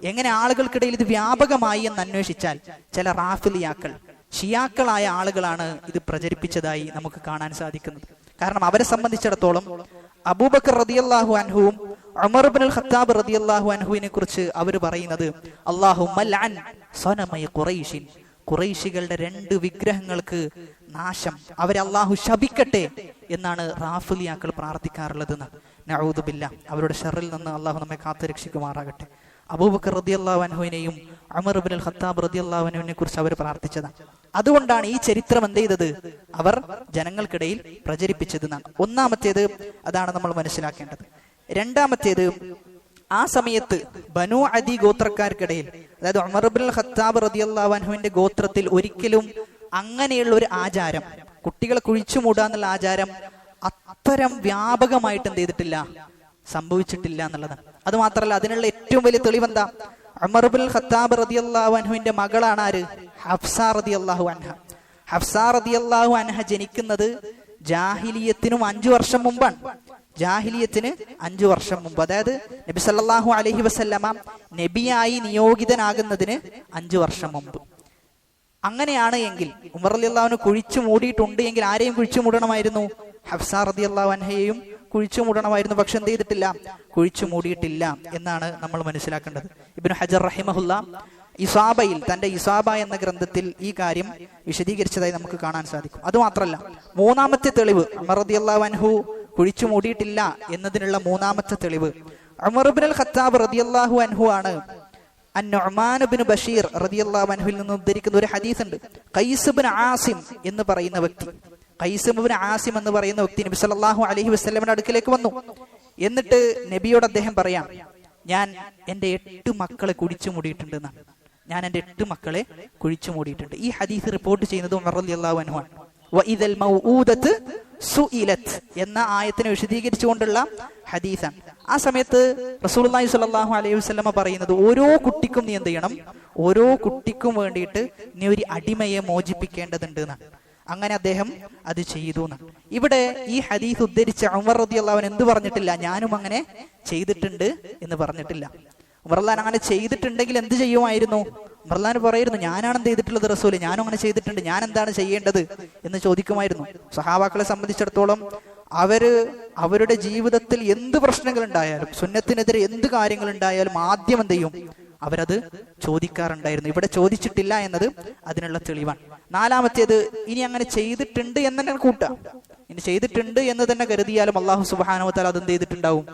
A: എങ്ങനെ ആളുകൾക്കിടയിൽ ഇത് വ്യാപകമായി എന്ന് അന്വേഷിച്ചാൽ ചില റാഫിലിയാക്കൾ, ഷിയാക്കളായ ആളുകളാണ് ഇത് പ്രചരിപ്പിച്ചതായി നമുക്ക് കാണാൻ സാധിക്കുന്നത്. കാരണം അവരെ സംബന്ധിച്ചിടത്തോളം അബൂബക്കർ റളിയല്ലാഹു അൻഹുവും ഉമർ ഇബ്നുൽ ഖത്താബ് റളിയല്ലാഹു അൻഹുവിനെ കുറിച്ച് അവർ പറയുന്നത് അല്ലാഹുമ്മ ലഅൻ സനമയ ഖുറൈശിൻ, ഖുറൈശികളുടെ 2 വിഗ്രഹങ്ങൾക്ക് നാശം, അവരെ അള്ളാഹു ശപിക്കട്ടെ എന്നാണ് റാഫിലിയാക്കൾ പ്രാർത്ഥിക്കാറുള്ളത്. നഊദു ബില്ലാ, അവരുടെ ഷർറിൽ നിന്ന് അള്ളാഹു നമ്മെ കാത്തു രക്ഷിക്കുമാറാകട്ടെ. അബൂബക്കർ റളിയല്ലാഹു അൻഹുവിനെയും ഉമർ ഇബ്നുൽ ഖത്താബ് റളിയല്ലാഹു അൻഹുവിനെ കുറിച്ച് അവർ പ്രാർത്ഥിച്ചതാണ്. അതുകൊണ്ടാണ് ഈ ചരിത്രം എന്ത് ചെയ്തത്, അവർ ജനങ്ങൾക്കിടയിൽ പ്രചരിപ്പിച്ചത്. ഒന്നാമത്തേത് അതാണ് നമ്മൾ മനസ്സിലാക്കേണ്ടത്. രണ്ടാമത്തേത്, ആ സമയത്ത് ബനു അദി ഗോത്രക്കാർക്കിടയിൽ, അതായത് ഉമർ ഇബ്നുൽ ഖത്താബ് റളിയല്ലാഹു അൻഹുവിന്റെ ഗോത്രത്തിൽ ഒരിക്കലും അങ്ങനെയുള്ള ഒരു ആചാരം, കുട്ടികളെ കുഴിച്ചു മൂടാന്നുള്ള ആചാരം അത്തരം വ്യാപകമായിട്ട് എന്ത് ചെയ്തിട്ടില്ല, സംഭവിച്ചിട്ടില്ല എന്നുള്ളതാണ്. അത് മാത്രമല്ല, അതിനുള്ള ഏറ്റവും വലിയ തെളിവെന്താ, ഉമർ ഇബ്നുൽ ഖത്താബ് റളിയല്ലാഹു അൻഹുവിന്റെ മകളാണ് ആര്, ഹഫ്സ റളിയല്ലാഹു അൻഹ. ഹഫ്സ റളിയല്ലാഹു അൻഹ ജനിക്കുന്നത് ജാഹിലിയത്തിനും 5 വർഷം മുമ്പാണ്. ജാഹിലിയത്തിന് 5 വർഷം മുമ്പ്, അതായത് നബി സല്ലല്ലാഹു അലൈഹി വസല്ലമ നബിയായി നിയോഗിതനാകുന്നതിന് 5 വർഷം മുമ്പ്. അങ്ങനെയാണ് എങ്കിൽ ഉമർ റളിയല്ലാഹു കുഴിച്ചു മൂടിയിട്ടുണ്ട് എങ്കിൽ ആരെയും കുഴിച്ചു മൂടണമായിരുന്നു, ഹഫ്സ റളിയല്ലാഹു അൻഹയെയും കുഴിച്ചു മൂടണമായിരുന്നു. പക്ഷെ എന്ത് ചെയ്തിട്ടില്ല, കുഴിച്ചു മൂടിയിട്ടില്ല എന്നാണ് നമ്മൾ മനസ്സിലാക്കേണ്ടത്. ഇബ്നു ഹജർ റഹിമഹുല്ല ഇസാബയിൽ, തന്റെ ഇസാബ എന്ന ഗ്രന്ഥത്തിൽ ഈ കാര്യം വിശദീകരിച്ചതായി നമുക്ക് കാണാൻ സാധിക്കും. അതുമാത്രമല്ല, മൂന്നാമത്തെ തെളിവ്, ഉമർ റളിയല്ലാഹു അൻഹു കുഴിച്ചു മൂടിയിട്ടില്ല എന്നതിനുള്ള മൂന്നാമത്തെ തെളിവ്, ഉമർ ഇബ്നുൽ ഖത്താബ് റളിയല്ലാഹു അൻഹു ആണ് അൻ-നുഅ്മാൻ ഇബ്നു ബഷീർ റളിയല്ലാഹു അൻഹുവിൽ നിന്ന് ഉദ്ധരിക്കുന്ന ഒരു ഹദീസ് ഉണ്ട്. ഖൈസ് ഇബ്നു ആസിം എന്ന് പറയുന്ന വ്യക്തി, ഖൈസ് ഇബ്നു ആസിം എന്ന് പറയുന്ന വ്യക്തി നബി സല്ലല്ലാഹു അലൈഹി വസല്ലമയുടെ അടുക്കലേക്ക് വന്നു. എന്നിട്ട് നബിയോട് അദ്ദേഹം പറയാം, ഞാൻ എൻ്റെ 8 മക്കളെ കുഴിച്ചു മൂടിയിട്ടുണ്ടെന്ന്, ഞാൻ എൻ്റെ 8 മക്കളെ കുഴിച്ചു മൂടിയിട്ടുണ്ട്. ഈ ഹദീസ് റിപ്പോർട്ട് ചെയ്യുന്നത് ഉമർ റളിയല്ലാഹു അൻഹു ആണ്. വഇദൽ മൗഊദത്ത് സുഇലത് എന്ന ആയത്തിനെ വിശദീകരിച്ചുകൊണ്ടുള്ള ഹദീസാണ്. ആ സമയത്ത് റസൂലുള്ളാഹി സ്വല്ലല്ലാഹു അലൈഹി വസല്ലമ പറയുന്നത്, ഓരോ കുട്ടിക്കും നീ എന്ത് ചെയ്യണം, ഓരോ കുട്ടിക്കും വേണ്ടിയിട്ട് നീ ഒരു അടിമയെ മോചിപ്പിക്കേണ്ടതുണ്ട് എന്നാണ്. അങ്ങനെ അദ്ദേഹം അത് ചെയ്തു എന്നാണ്. ഇവിടെ ഈ ഹദീസ് ഉദ്ധരിച്ച ഉമർ റളിയല്ലാഹു അൻഹു എന്ത് പറഞ്ഞിട്ടില്ല, ഞാനും അങ്ങനെ ചെയ്തിട്ടുണ്ട് എന്ന് പറഞ്ഞിട്ടില്ല. ഉമർലാൻ അങ്ങനെ ചെയ്തിട്ടുണ്ടെങ്കിൽ എന്ത് ചെയ്യുമായിരുന്നു, ഉമർലാൻ പറയായിരുന്നു, ഞാനാണ് എന്ത് ചെയ്തിട്ടുള്ളത് റസൂല്, ഞാനും അങ്ങനെ ചെയ്തിട്ടുണ്ട്, ഞാൻ എന്താണ് ചെയ്യേണ്ടത് എന്ന് ചോദിക്കുമായിരുന്നു. സഹാബാക്കളെ സംബന്ധിച്ചിടത്തോളം അവരുടെ ജീവിതത്തിൽ എന്ത് പ്രശ്നങ്ങൾ ഉണ്ടായാലും, സുന്നത്തിനെതിരെ എന്ത് കാര്യങ്ങൾ ഉണ്ടായാലും ആദ്യം എന്ത് ചെയ്യും, അവരത് ചോദിക്കാറുണ്ടായിരുന്നു. ഇവിടെ ചോദിച്ചിട്ടില്ല എന്നത് അതിനുള്ള തെളിവാണ്. നാലാമത്തേത്, ഇനി അങ്ങനെ ചെയ്തിട്ടുണ്ട് എന്ന് തന്നെ കൂട്ടാം, ഇനി ചെയ്തിട്ടുണ്ട് എന്ന് തന്നെ കരുതിയാലും അള്ളാഹു സുബ്ഹാനഹു വ തആല അത് എന്ത് ചെയ്തിട്ടുണ്ടാവും,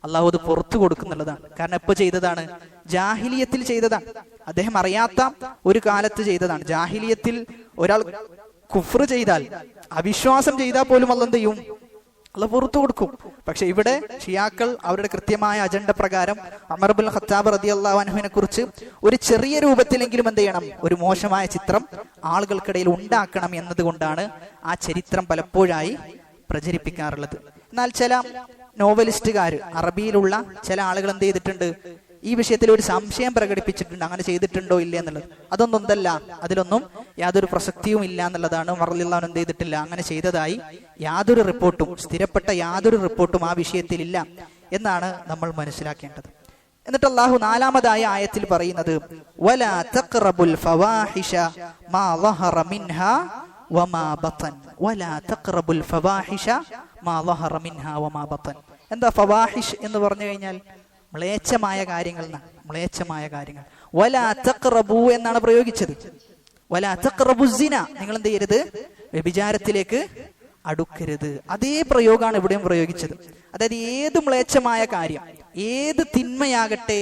A: അള്ളാഹു അത് പുറത്തു കൊടുക്കുന്നുള്ളതാണ്. കാരണം എപ്പോ ചെയ്തതാണ്, ജാഹിലിയത്തിൽ ചെയ്തതാണ്, അദ്ദേഹം അറിയാത്ത ഒരു കാലത്ത് ചെയ്തതാണ്. ജാഹിലിയത്തിൽ ഒരാൾ കുഫ്ർ ചെയ്താൽ, അവിശ്വാസം ചെയ്താൽ പോലും അള്ളാഹു എന്ത് ചെയ്യും, അള്ളാഹു പുറത്തു കൊടുക്കും. പക്ഷെ ഇവിടെ ഷിയാക്കൾ അവരുടെ കൃത്യമായ അജണ്ട പ്രകാരം ഉമർ ഇബ്നുൽ ഖത്താബ് റളിയല്ലാഹു അൻഹുവിനെ കുറിച്ച് ഒരു ചെറിയ രൂപത്തിലെങ്കിലും എന്ത് ചെയ്യണം, ഒരു മോശമായ ചിത്രം ആളുകൾക്കിടയിൽ ഉണ്ടാക്കണം എന്നതുകൊണ്ടാണ് ആ ചരിത്രം പലപ്പോഴായി പ്രചരിപ്പിക്കാറുള്ളത്. എന്നാൽ ചില നോവലിസ്റ്റുകാർ, അറബിയിലുള്ള ചില ആളുകൾ എന്ത് ചെയ്തിട്ടുണ്ട്, ഈ വിഷയത്തിൽ ഒരു സംശയം പ്രകടിപ്പിച്ചിട്ടുണ്ട്, അങ്ങനെ ചെയ്തിട്ടുണ്ടോ ഇല്ല എന്നുള്ളത്. അതൊന്നും എന്തല്ല, അതിലൊന്നും യാതൊരു പ്രസക്തിയും ഇല്ല എന്നുള്ളതാണ്. ഉമർ റളിയല്ലാഹു അൻഹു എന്ത് ചെയ്തിട്ടില്ല, അങ്ങനെ ചെയ്തതായി യാതൊരു റിപ്പോർട്ടും, സ്ഥിരപ്പെട്ട യാതൊരു റിപ്പോർട്ടും ആ വിഷയത്തിൽ ഇല്ല എന്നാണ് നമ്മൾ മനസ്സിലാക്കേണ്ടത്. എന്നിട്ട് അല്ലാഹു നാലാമതായ ആയത്തിൽ പറയുന്നത് വലാ തഖറബുൽ ഫവാഹിഷ മാ ളഹറ മിൻഹാ വമാ ബതൻ. വലാ തഖറബുൽ ഫവാഹിഷ മാ ളഹറ മിൻഹാ വമാ ബതൻ. എന്താ ഫവാഹിഷ് എന്ന് പറഞ്ഞു കഴിഞ്ഞാൽ? മ്ലേച്ഛമായ കാര്യങ്ങൾ. മ്ലേച്ഛമായ കാര്യങ്ങൾ. വലാ തഖറബു എന്നാണ് പ്രയോഗിച്ചത്. വലാ തഖറബു സിന, നിങ്ങൾ എന്ത് ചെയ്യരുത്? വ്യഭിചാരത്തിലേക്ക് അടുക്കരുത്. അതേ പ്രയോഗമാണ് ഇവിടെയും പ്രയോഗിച്ചത്. അതായത് ഏത് മ്ലേച്ഛമായ കാര്യം, ഏത് തിന്മയാകട്ടെ,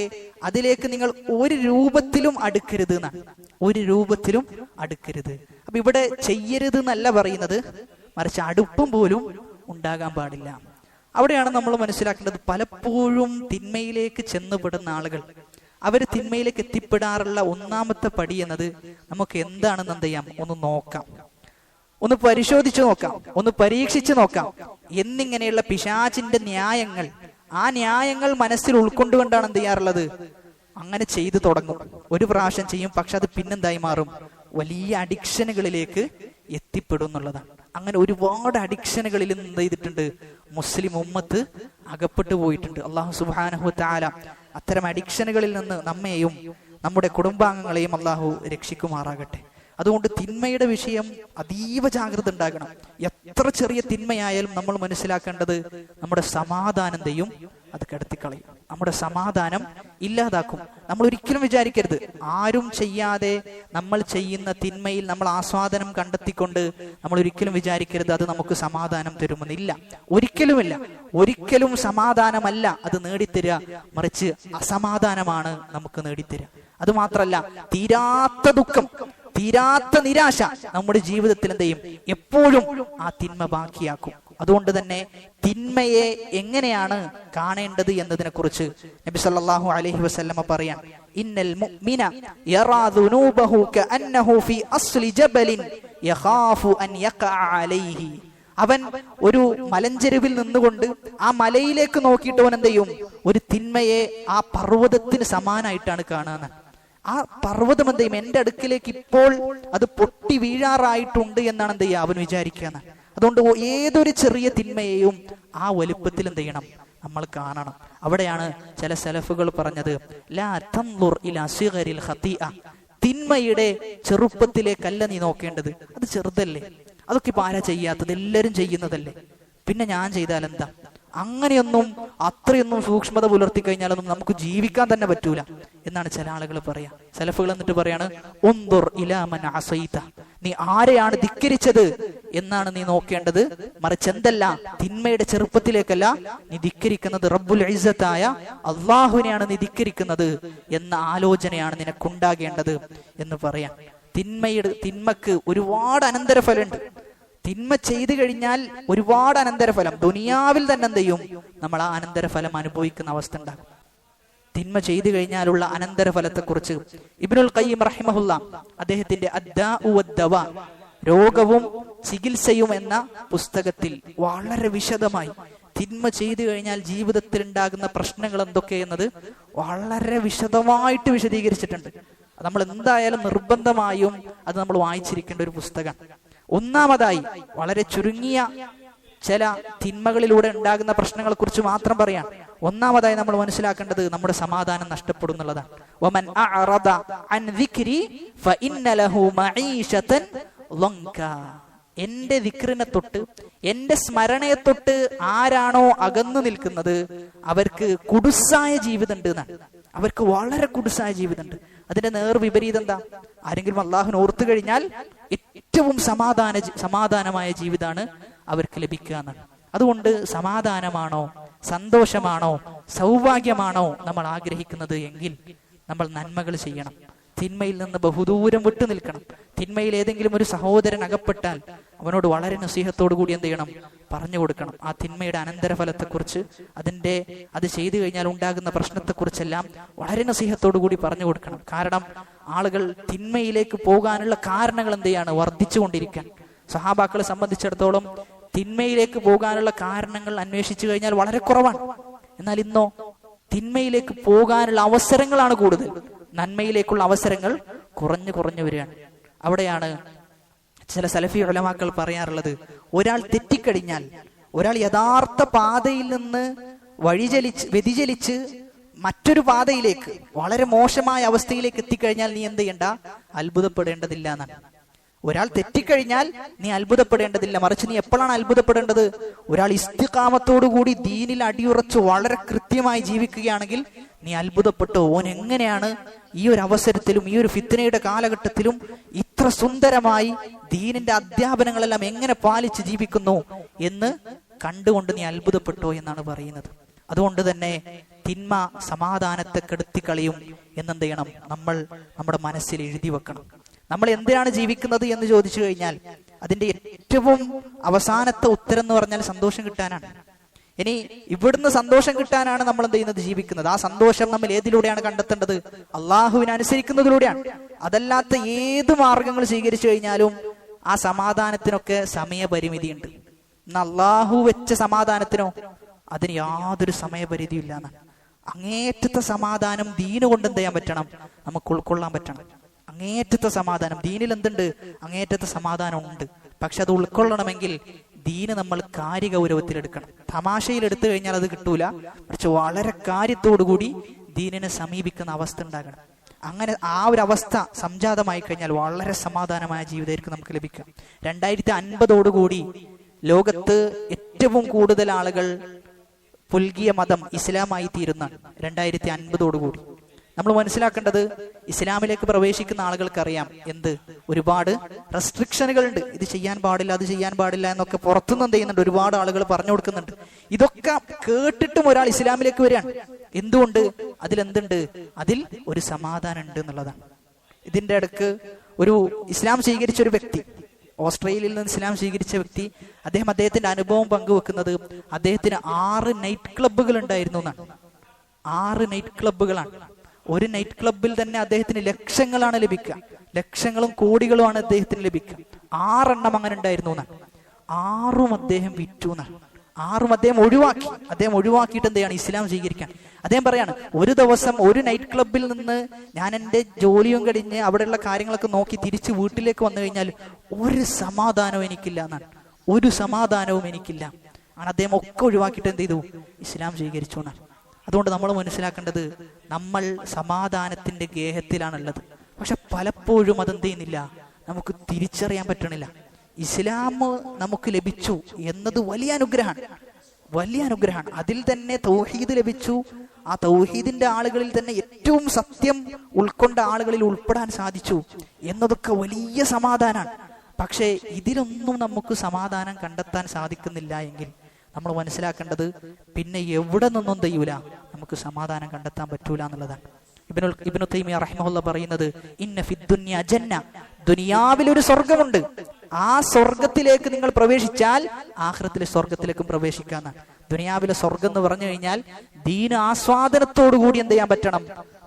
A: അതിലേക്ക് നിങ്ങൾ ഒരു രൂപത്തിലും അടുക്കരുത് എന്നാണ്. ഒരു രൂപത്തിലും അടുക്കരുത്. അപ്പൊ ഇവിടെ ചെയ്യരുത് എന്നല്ല പറയുന്നത്, മറിച്ച് അടുപ്പം പോലും ഉണ്ടാകാൻ പാടില്ല. അവിടെയാണ് നമ്മൾ മനസ്സിലാക്കേണ്ടത്. പലപ്പോഴും തിന്മയിലേക്ക് ചെന്നുപെടുന്ന ആളുകൾ, അവര് തിന്മയിലേക്ക് എത്തിപ്പെടാറുള്ള ഒന്നാമത്തെ പടി എന്നത് നമുക്ക് എന്താണെന്ന് എന്ത് ചെയ്യാം? ഒന്ന് നോക്കാം, ഒന്ന് പരിശോധിച്ചു നോക്കാം, ഒന്ന് പരീക്ഷിച്ചു നോക്കാം. എന്നിങ്ങനെയുള്ള പിശാചിന്റെ ന്യായങ്ങൾ, ആ ന്യായങ്ങൾ മനസ്സിൽ ഉൾക്കൊണ്ടുകൊണ്ടാണ് എന്ത് ചെയ്യാറുള്ളത്? അങ്ങനെ ചെയ്തു തുടങ്ങും. ഒരു പ്രാവശ്യം ചെയ്യും, പക്ഷെ അത് പിന്നെന്തായി മാറും? വലിയ അഡിക്ഷനുകളിലേക്ക് എത്തിപ്പെടും എന്നുള്ളതാണ്. അങ്ങനെ ഒരുപാട് അഡിക്ഷനുകളിൽ നിന്ന് എന്ത് ചെയ്തിട്ടുണ്ട്? മുസ്ലിം ഉമ്മത്ത് അകപ്പെട്ടു പോയിട്ടുണ്ട്. അല്ലാഹു സുബ്ഹാനഹു വതആല അത്തരം അഡിക്ഷനുകളിൽ നിന്ന് നമ്മെയും നമ്മുടെ കുടുംബാംഗങ്ങളെയും അല്ലാഹു രക്ഷിക്കുമാറാകട്ടെ. അതുകൊണ്ട് തിന്മയുടെ വിഷയം അതീവ ജാഗ്രത ഉണ്ടാകണം. എത്ര ചെറിയ തിന്മയായാലും നമ്മൾ മനസ്സിലാക്കേണ്ടത് നമ്മുടെ സമാധാനത്തെയും അത് കെടുത്തിക്കളയും, നമ്മുടെ സമാധാനം ഇല്ലാതാക്കും. നമ്മൾ ഒരിക്കലും വിചാരിക്കരുത്, ആരും ചെയ്യാതെ നമ്മൾ ചെയ്യുന്ന തിന്മയിൽ നമ്മൾ ആസ്വാദനം കണ്ടെത്തിക്കൊണ്ട് നമ്മൾ ഒരിക്കലും വിചാരിക്കരുത് അത് നമുക്ക് സമാധാനം തരുമെന്നില്ല. ഒരിക്കലുമില്ല. ഒരിക്കലും സമാധാനമല്ല അത് നേടിത്തരിക, മറിച്ച് അസമാധാനമാണ് നമുക്ക് നേടിത്തരിക. അത് മാത്രല്ല, തീരാത്ത ദുഃഖം, തീരാത്ത നിരാശ നമ്മുടെ ജീവിതത്തിൽ എന്ത് ചെയ്യും? എപ്പോഴും ആ തിന്മ ബാക്കിയാക്കും. അതുകൊണ്ട് തന്നെ തിന്മയെ എങ്ങനെയാണ് കാണേണ്ടത് എന്നതിനെ കുറിച്ച് നബി സല്ലല്ലാഹു അലൈഹി വസല്ലമ പറയാൻ, ഇന്നൽ മുഅ്മിന യറാ ദുനൂബഹു കഅന്നഹു ഫീ അസ്ലി ജബലിൻ യഖാഫു അൻ യഖഅ അലൈഹി. അവൻ ഒരു മലഞ്ചെരുവിൽ നിന്നുകൊണ്ട് ആ മലയിലേക്ക് നോക്കിയിട്ട് അവൻ എന്ത് ചെയ്യും? ഒരു തിന്മയെ ആ പർവ്വതത്തിന് സമാനായിട്ടാണ് കാണുന്നത്. ആ പർവ്വതം എന്ത് ചെയ്യും? എന്റെ അടുക്കിലേക്ക് ഇപ്പോൾ അത് പൊട്ടി വീഴാറായിട്ടുണ്ട് എന്നാണ് എന്ത് ചെയ്യുക? അവൻ വിചാരിക്കുകയാണ്. അതുകൊണ്ട് ഏതൊരു ചെറിയ തിന്മയെയും ആ വലുപ്പത്തിൽ എന്ത് ചെയ്യണം? നമ്മൾ കാണണം. അവിടെയാണ് ചില സലഫുകൾ പറഞ്ഞത്, ലാ തൻദുർ ഇലാ സിഗരിൽ ഖതീഅ. തിന്മയുടെ ചെറുപ്പത്തിലേക്കല്ല നീ നോക്കേണ്ടത്, അത് ചെറുതല്ലേ, അതൊക്കെ ഇപ്പൊ ആരാ ചെയ്യാത്തത്? എല്ലാരും ചെയ്യുന്നതല്ലേ, പിന്നെ ഞാൻ ചെയ്താൽ എന്താ? അങ്ങനെയൊന്നും അത്രയൊന്നും സൂക്ഷ്മത പുലർത്തി കഴിഞ്ഞാലൊന്നും നമുക്ക് ജീവിക്കാൻ തന്നെ പറ്റൂല എന്നാണ് ചില ആളുകൾ പറയാ. സലഫുകൾ എന്നിട്ട് പറയാണ്, ഉൻദുർ ഇലാ മൻ അസൈത. നീ ആരെയാണ് ധിക്കരിച്ചത് എന്നാണ് നീ നോക്കേണ്ടത്, മറിച്ച് എന്തല്ല, തിന്മയുടെ ചെറുപ്പത്തിലേക്കല്ല നീ ധിക്കരിക്കുന്നത്, റബ്ബുൽ ഇസ്സത്തായ അള്ളാഹുവിനെയാണ് നീ ധിക്കരിക്കുന്നത് എന്ന ആലോചനയാണ് നിനക്കുണ്ടാകേണ്ടത് എന്ന് പറയാം. തിന്മക്ക് ഒരുപാട് അനന്തരഫലമുണ്ട്. തിന്മ ചെയ്തു കഴിഞ്ഞാൽ ഒരുപാട് അനന്തരഫലം ദുനിയാവിൽ തന്നെ എന്ത് ചെയ്യും? നമ്മൾ ആ അനന്തരഫലം അനുഭവിക്കുന്ന അവസ്ഥ ഉണ്ടാകും. തിന്മ ചെയ്തു കഴിഞ്ഞാലുള്ള അനന്തരഫലത്തെ കുറിച്ച് ഇബ്നുൽ ഖയ്യിം റഹിമഹുല്ല അദ്ദേഹത്തിന്റെ അദ്ദാഉ വദ്ദവാ, രോഗവും ചികിത്സയും എന്ന പുസ്തകത്തിൽ വളരെ വിശദമായി തിന്മ ചെയ്തു കഴിഞ്ഞാൽ ജീവിതത്തിൽ ഉണ്ടാകുന്ന പ്രശ്നങ്ങൾ എന്തൊക്കെയെന്നത് വളരെ വിശദമായിട്ട് വിശദീകരിച്ചിട്ടുണ്ട്. നമ്മൾ എന്തായാലും നിർബന്ധമായും അത് നമ്മൾ വായിച്ചിരിക്കേണ്ട ഒരു പുസ്തകമാണ്. ഒന്നാമതായി വളരെ ചുരുങ്ങിയ ചില തിന്മകളിലൂടെ ഉണ്ടാകുന്ന പ്രശ്നങ്ങളെ കുറിച്ച് മാത്രം പറയാം. ഒന്നാമതായി നമ്മൾ മനസ്സിലാക്കേണ്ടത് നമ്മുടെ സമാധാനം നഷ്ടപ്പെടും എന്നുള്ളതാണ്. വമൻ അഅറദ അൻ ദിക്രി ഫഇന്ന ലഹു മഈശതൻ ളങ്ക. എന്റെ ദിക്റിനെ തൊട്ട്, എന്റെ സ്മരണയെ തൊട്ട് ആരാണോ അകന്നു നിൽക്കുന്നത് അവർക്ക് കുടുസായ ജീവിതം ഉണ്ട് എന്നാണ്. അവർക്ക് വളരെ കുടുസായ ജീവിതമുണ്ട്. അതിന്റെ നേർ വിപരീതം എന്താ? ആരെങ്കിലും അള്ളാഹുവിനെ ഓർത്തു കഴിഞ്ഞാൽ ഏറ്റവും സമാധാനമായ ജീവിതമാണ് അവർക്ക് ലഭിക്കുക എന്നാണ്. അതുകൊണ്ട് സമാധാനമാണോ, സന്തോഷമാണോ, സൗഭാഗ്യമാണോ നമ്മൾ ആഗ്രഹിക്കുന്നത് എങ്കിൽ നമ്മൾ നന്മകൾ ചെയ്യണം. തിന്മയിൽ നിന്ന് ബഹുദൂരം വിട്ടു നിൽക്കണം. തിന്മയിൽ ഏതെങ്കിലും ഒരു സഹോദരൻ അകപ്പെട്ടാൽ അവനോട് വളരെ നസീഹത്തോടു കൂടി എന്ത് ചെയ്യണം? പറഞ്ഞു കൊടുക്കണം. ആ തിന്മയുടെ അനന്തരഫലത്തെക്കുറിച്ച്, അത് ചെയ്തു കഴിഞ്ഞാൽ ഉണ്ടാകുന്ന പ്രശ്നത്തെക്കുറിച്ചെല്ലാം വളരെ നസീഹത്തോടു കൂടി പറഞ്ഞു കൊടുക്കണം. കാരണം ആളുകൾ തിന്മയിലേക്ക് പോകാനുള്ള കാരണങ്ങൾ എന്ത് ചെയ്യാണ്? വർദ്ധിച്ചുകൊണ്ടിരിക്കാൻ. സഹാബാക്കളെ സംബന്ധിച്ചിടത്തോളം തിന്മയിലേക്ക് പോകാനുള്ള കാരണങ്ങൾ അന്വേഷിച്ചു കഴിഞ്ഞാൽ വളരെ കുറവാണ്. എന്നാൽ ഇന്നോ തിന്മയിലേക്ക് പോകാനുള്ള അവസരങ്ങളാണ് കൂടുതൽ, നന്മയിലേക്കുള്ള അവസരങ്ങൾ കുറഞ്ഞു വരികയാണ്. അവിടെയാണ് ചില സലഫി ഉലമാക്കൾ പറയാറുള്ളത്, ഒരാൾ തെറ്റിക്കഴിഞ്ഞാൽ, ഒരാൾ യഥാർത്ഥ പാതയിൽ നിന്ന് വ്യതിചലിച്ച് മറ്റൊരു പാതയിലേക്ക്, വളരെ മോശമായ അവസ്ഥയിലേക്ക് എത്തിക്കഴിഞ്ഞാൽ നീ എന്ത് ചെയ്യണ്ട? അത്ഭുതപ്പെടേണ്ടതില്ല എന്നാണ്. ഒരാൾ തെറ്റിക്കഴിഞ്ഞാൽ നീ അത്ഭുതപ്പെടേണ്ടതില്ല. മറിച്ച് നീ എപ്പോഴാണ് അത്ഭുതപ്പെടേണ്ടത്? ഒരാൾ ഇസ്തിഖാമത്തോടുകൂടി ദീനിൽ അടിയുറച്ച് വളരെ കൃത്യമായി ജീവിക്കുകയാണെങ്കിൽ നീ അത്ഭുതപ്പെട്ടോ, ഓൻ എങ്ങനെയാണ് ഈ ഒരു അവസരത്തിലും ഈ ഒരു ഫിത്നയുടെ കാലഘട്ടത്തിലും ഇത്ര സുന്ദരമായി ദീനിന്റെ അധ്യാപനങ്ങളെല്ലാം എങ്ങനെ പാലിച്ച് ജീവിക്കുന്നു എന്ന് കണ്ടുകൊണ്ട് നീ അത്ഭുതപ്പെട്ടോ എന്നാണ് പറയുന്നത്. അതുകൊണ്ട് തന്നെ തിന്മ സമാധാനത്തെ കെടുത്തിക്കളയും എന്നെന്ത് ചെയ്യണം? നമ്മൾ നമ്മുടെ മനസ്സിൽ എഴുതി വെക്കണം. നമ്മൾ എന്തിനാണ് ജീവിക്കുന്നത് എന്ന് ചോദിച്ചു കഴിഞ്ഞാൽ അതിന്റെ ഏറ്റവും അവസാനത്തെ ഉത്തരം എന്ന് പറഞ്ഞാൽ സന്തോഷം കിട്ടാനാണ്. ഇനി ഇവിടുന്ന് സന്തോഷം കിട്ടാനാണ് നമ്മൾ എന്ത് ചെയ്യുന്നത്? ജീവിക്കുന്നത്. ആ സന്തോഷം നമ്മൾ ഏതിലൂടെയാണ് കണ്ടെത്തേണ്ടത്? അള്ളാഹുവിനെ അനുസരിക്കുന്നതിലൂടെയാണ്. അതല്ലാത്ത ഏത് മാർഗങ്ങൾ സ്വീകരിച്ചു കഴിഞ്ഞാലും ആ സമാധാനത്തിനൊക്കെ സമയപരിമിതിയുണ്ട്. എന്നാൽ അള്ളാഹു വെച്ച സമാധാനത്തിനോ അതിന് യാതൊരു സമയപരിധിയും ഇല്ല എന്നാണ്. അങ്ങേറ്റത്തെ സമാധാനം ദീന് കൊണ്ട് എന്ത് ചെയ്യാൻ പറ്റണം? നമുക്ക് ഉൾക്കൊള്ളാൻ പറ്റണം. അങ്ങേറ്റത്തെ സമാധാനം ദീനിൽ എന്തുണ്ട്? അങ്ങേറ്റത്തെ സമാധാനം ഉണ്ട്. പക്ഷെ അത് ഉൾക്കൊള്ളണമെങ്കിൽ ദീന് നമ്മൾ കാര്യഗൗരവത്തിലെടുക്കണം. തമാശയിൽ എടുത്തു കഴിഞ്ഞാൽ അത് കിട്ടൂല. പക്ഷെ വളരെ കാര്യത്തോടുകൂടി ദീനിനെ സമീപിക്കുന്ന അവസ്ഥ ഉണ്ടാകണം. അങ്ങനെ ആ ഒരു അവസ്ഥ സംജാതമായി കഴിഞ്ഞാൽ വളരെ സമാധാനമായ ജീവിതമായിരിക്കും നമുക്ക് ലഭിക്കുക. 2050 ലോകത്ത് ഏറ്റവും കൂടുതൽ ആളുകൾ പുൽകിയ മതം ഇസ്ലാമായി തീരുന്ന 2050 നമ്മൾ മനസ്സിലാക്കേണ്ടത്, ഇസ്ലാമിലേക്ക് പ്രവേശിക്കുന്ന ആളുകൾക്കറിയാം എന്ത് ഒരുപാട് റെസ്ട്രിക്ഷനുകൾ ഉണ്ട്. ഇത് ചെയ്യാൻ പാടില്ല, അത് ചെയ്യാൻ പാടില്ല എന്നൊക്കെ പുറത്തുനിന്ന് എന്ത് ചെയ്യുന്നുണ്ട്? ഒരുപാട് ആളുകൾ പറഞ്ഞു കൊടുക്കുന്നുണ്ട്. ഇതൊക്കെ കേട്ടിട്ടും ഒരാൾ ഇസ്ലാമിലേക്ക് വരികയാണ്. എന്തുകൊണ്ട്? അതിലെന്തുണ്ട്? അതിൽ ഒരു സമാധാനം ഉണ്ട് എന്നുള്ളതാണ്. ഇതിന്റെ ഇടക്ക് ഒരു ഇസ്ലാം സ്വീകരിച്ച ഒരു വ്യക്തി, ഓസ്ട്രേലിയയിൽ നിന്ന് ഇസ്ലാം സ്വീകരിച്ച വ്യക്തി, അദ്ദേഹത്തിന്റെ അനുഭവം പങ്കുവെക്കുന്നത് അദ്ദേഹത്തിന് 6 നൈറ്റ് ക്ലബ്ബുകൾ ഉണ്ടായിരുന്നു എന്നാണ്. 6 നൈറ്റ് ക്ലബ്ബുകളാണ്. ഒരു നൈറ്റ് ക്ലബ്ബിൽ തന്നെ അദ്ദേഹത്തിന് ലക്ഷങ്ങളാണ് ലഭിക്കുക. ലക്ഷങ്ങളും കോടികളുമാണ് അദ്ദേഹത്തിന് ലഭിക്കുക. 6 എണ്ണം അങ്ങനെ ഉണ്ടായിരുന്നു എന്നാണ്. 6ഉം അദ്ദേഹം വിറ്റു എന്നാണ്. 6ഉം അദ്ദേഹം ഒഴിവാക്കി. അദ്ദേഹം ഒഴിവാക്കിയിട്ട് എന്ത് ചെയ്യാണ്? ഇസ്ലാം സ്വീകരിക്കാൻ. അദ്ദേഹം പറയാണ്, ഒരു ദിവസം ഒരു നൈറ്റ് ക്ലബ്ബിൽ നിന്ന് ഞാൻ എൻ്റെ ജോലിയും കഴിഞ്ഞ് അവിടെയുള്ള കാര്യങ്ങളൊക്കെ നോക്കി തിരിച്ച് വീട്ടിലേക്ക് വന്നു കഴിഞ്ഞാൽ ഒരു സമാധാനവും എനിക്കില്ല എന്നാണ്. ഒരു സമാധാനവും എനിക്കില്ല. അങ്ങനെ അദ്ദേഹം ഒക്കെ ഒഴിവാക്കിയിട്ട് എന്ത് ചെയ്തു? ഇസ്ലാം സ്വീകരിച്ചു എന്നാണ്. അതുകൊണ്ട് നമ്മൾ മനസ്സിലാക്കേണ്ടത്, നമ്മൾ സമാധാനത്തിന്റെ ഗേഹത്തിലാണുള്ളത്. പക്ഷെ പലപ്പോഴും അതെന്ത് ചെയ്യുന്നില്ല? നമുക്ക് തിരിച്ചറിയാൻ പറ്റണില്ല. ഇസ്ലാം നമുക്ക് ലഭിച്ചു എന്നത് വലിയ അനുഗ്രഹമാണ്, വലിയ അനുഗ്രഹമാണ്. അതിൽ തന്നെ തൗഹീദ് ലഭിച്ചു. ആ തൗഹീദിന്റെ ആളുകളിൽ തന്നെ ഏറ്റവും സത്യം ഉൾക്കൊണ്ട ആളുകളിൽ ഉൾപ്പെടാൻ സാധിച്ചു എന്നതൊക്കെ വലിയ സമാധാനമാണ്. പക്ഷേ ഇതിലൊന്നും നമുക്ക് സമാധാനം കണ്ടെത്താൻ സാധിക്കുന്നില്ല എങ്കിൽ നമ്മൾ മനസ്സിലാക്കേണ്ടത്, പിന്നെ എവിടെ നിന്നും ചെയ്യൂല, നമുക്ക് സമാധാനം കണ്ടെത്താൻ പറ്റൂല എന്നുള്ളതാണ്. ഇബ്നു തൈമിയ്യ റഹിമഹുല്ലാ പറയുന്നത്, ഇന്ന ഫിദ്ദുനിയ ജന്ന, ദുനിയാവിൽ ഒരു സ്വർഗമുണ്ട്. ആ സ്വർഗത്തിലേക്ക് നിങ്ങൾ പ്രവേശിച്ചാൽ ആഖിറത്തിലെ സ്വർഗത്തിലേക്കും പ്രവേശിക്കാന്നാണ്. ദുനിയാവിലെ സ്വർഗം എന്ന് പറഞ്ഞു കഴിഞ്ഞാൽ ദീന ആസ്വാദനത്തോടു കൂടി എന്ത് ചെയ്യാൻ പറ്റണം?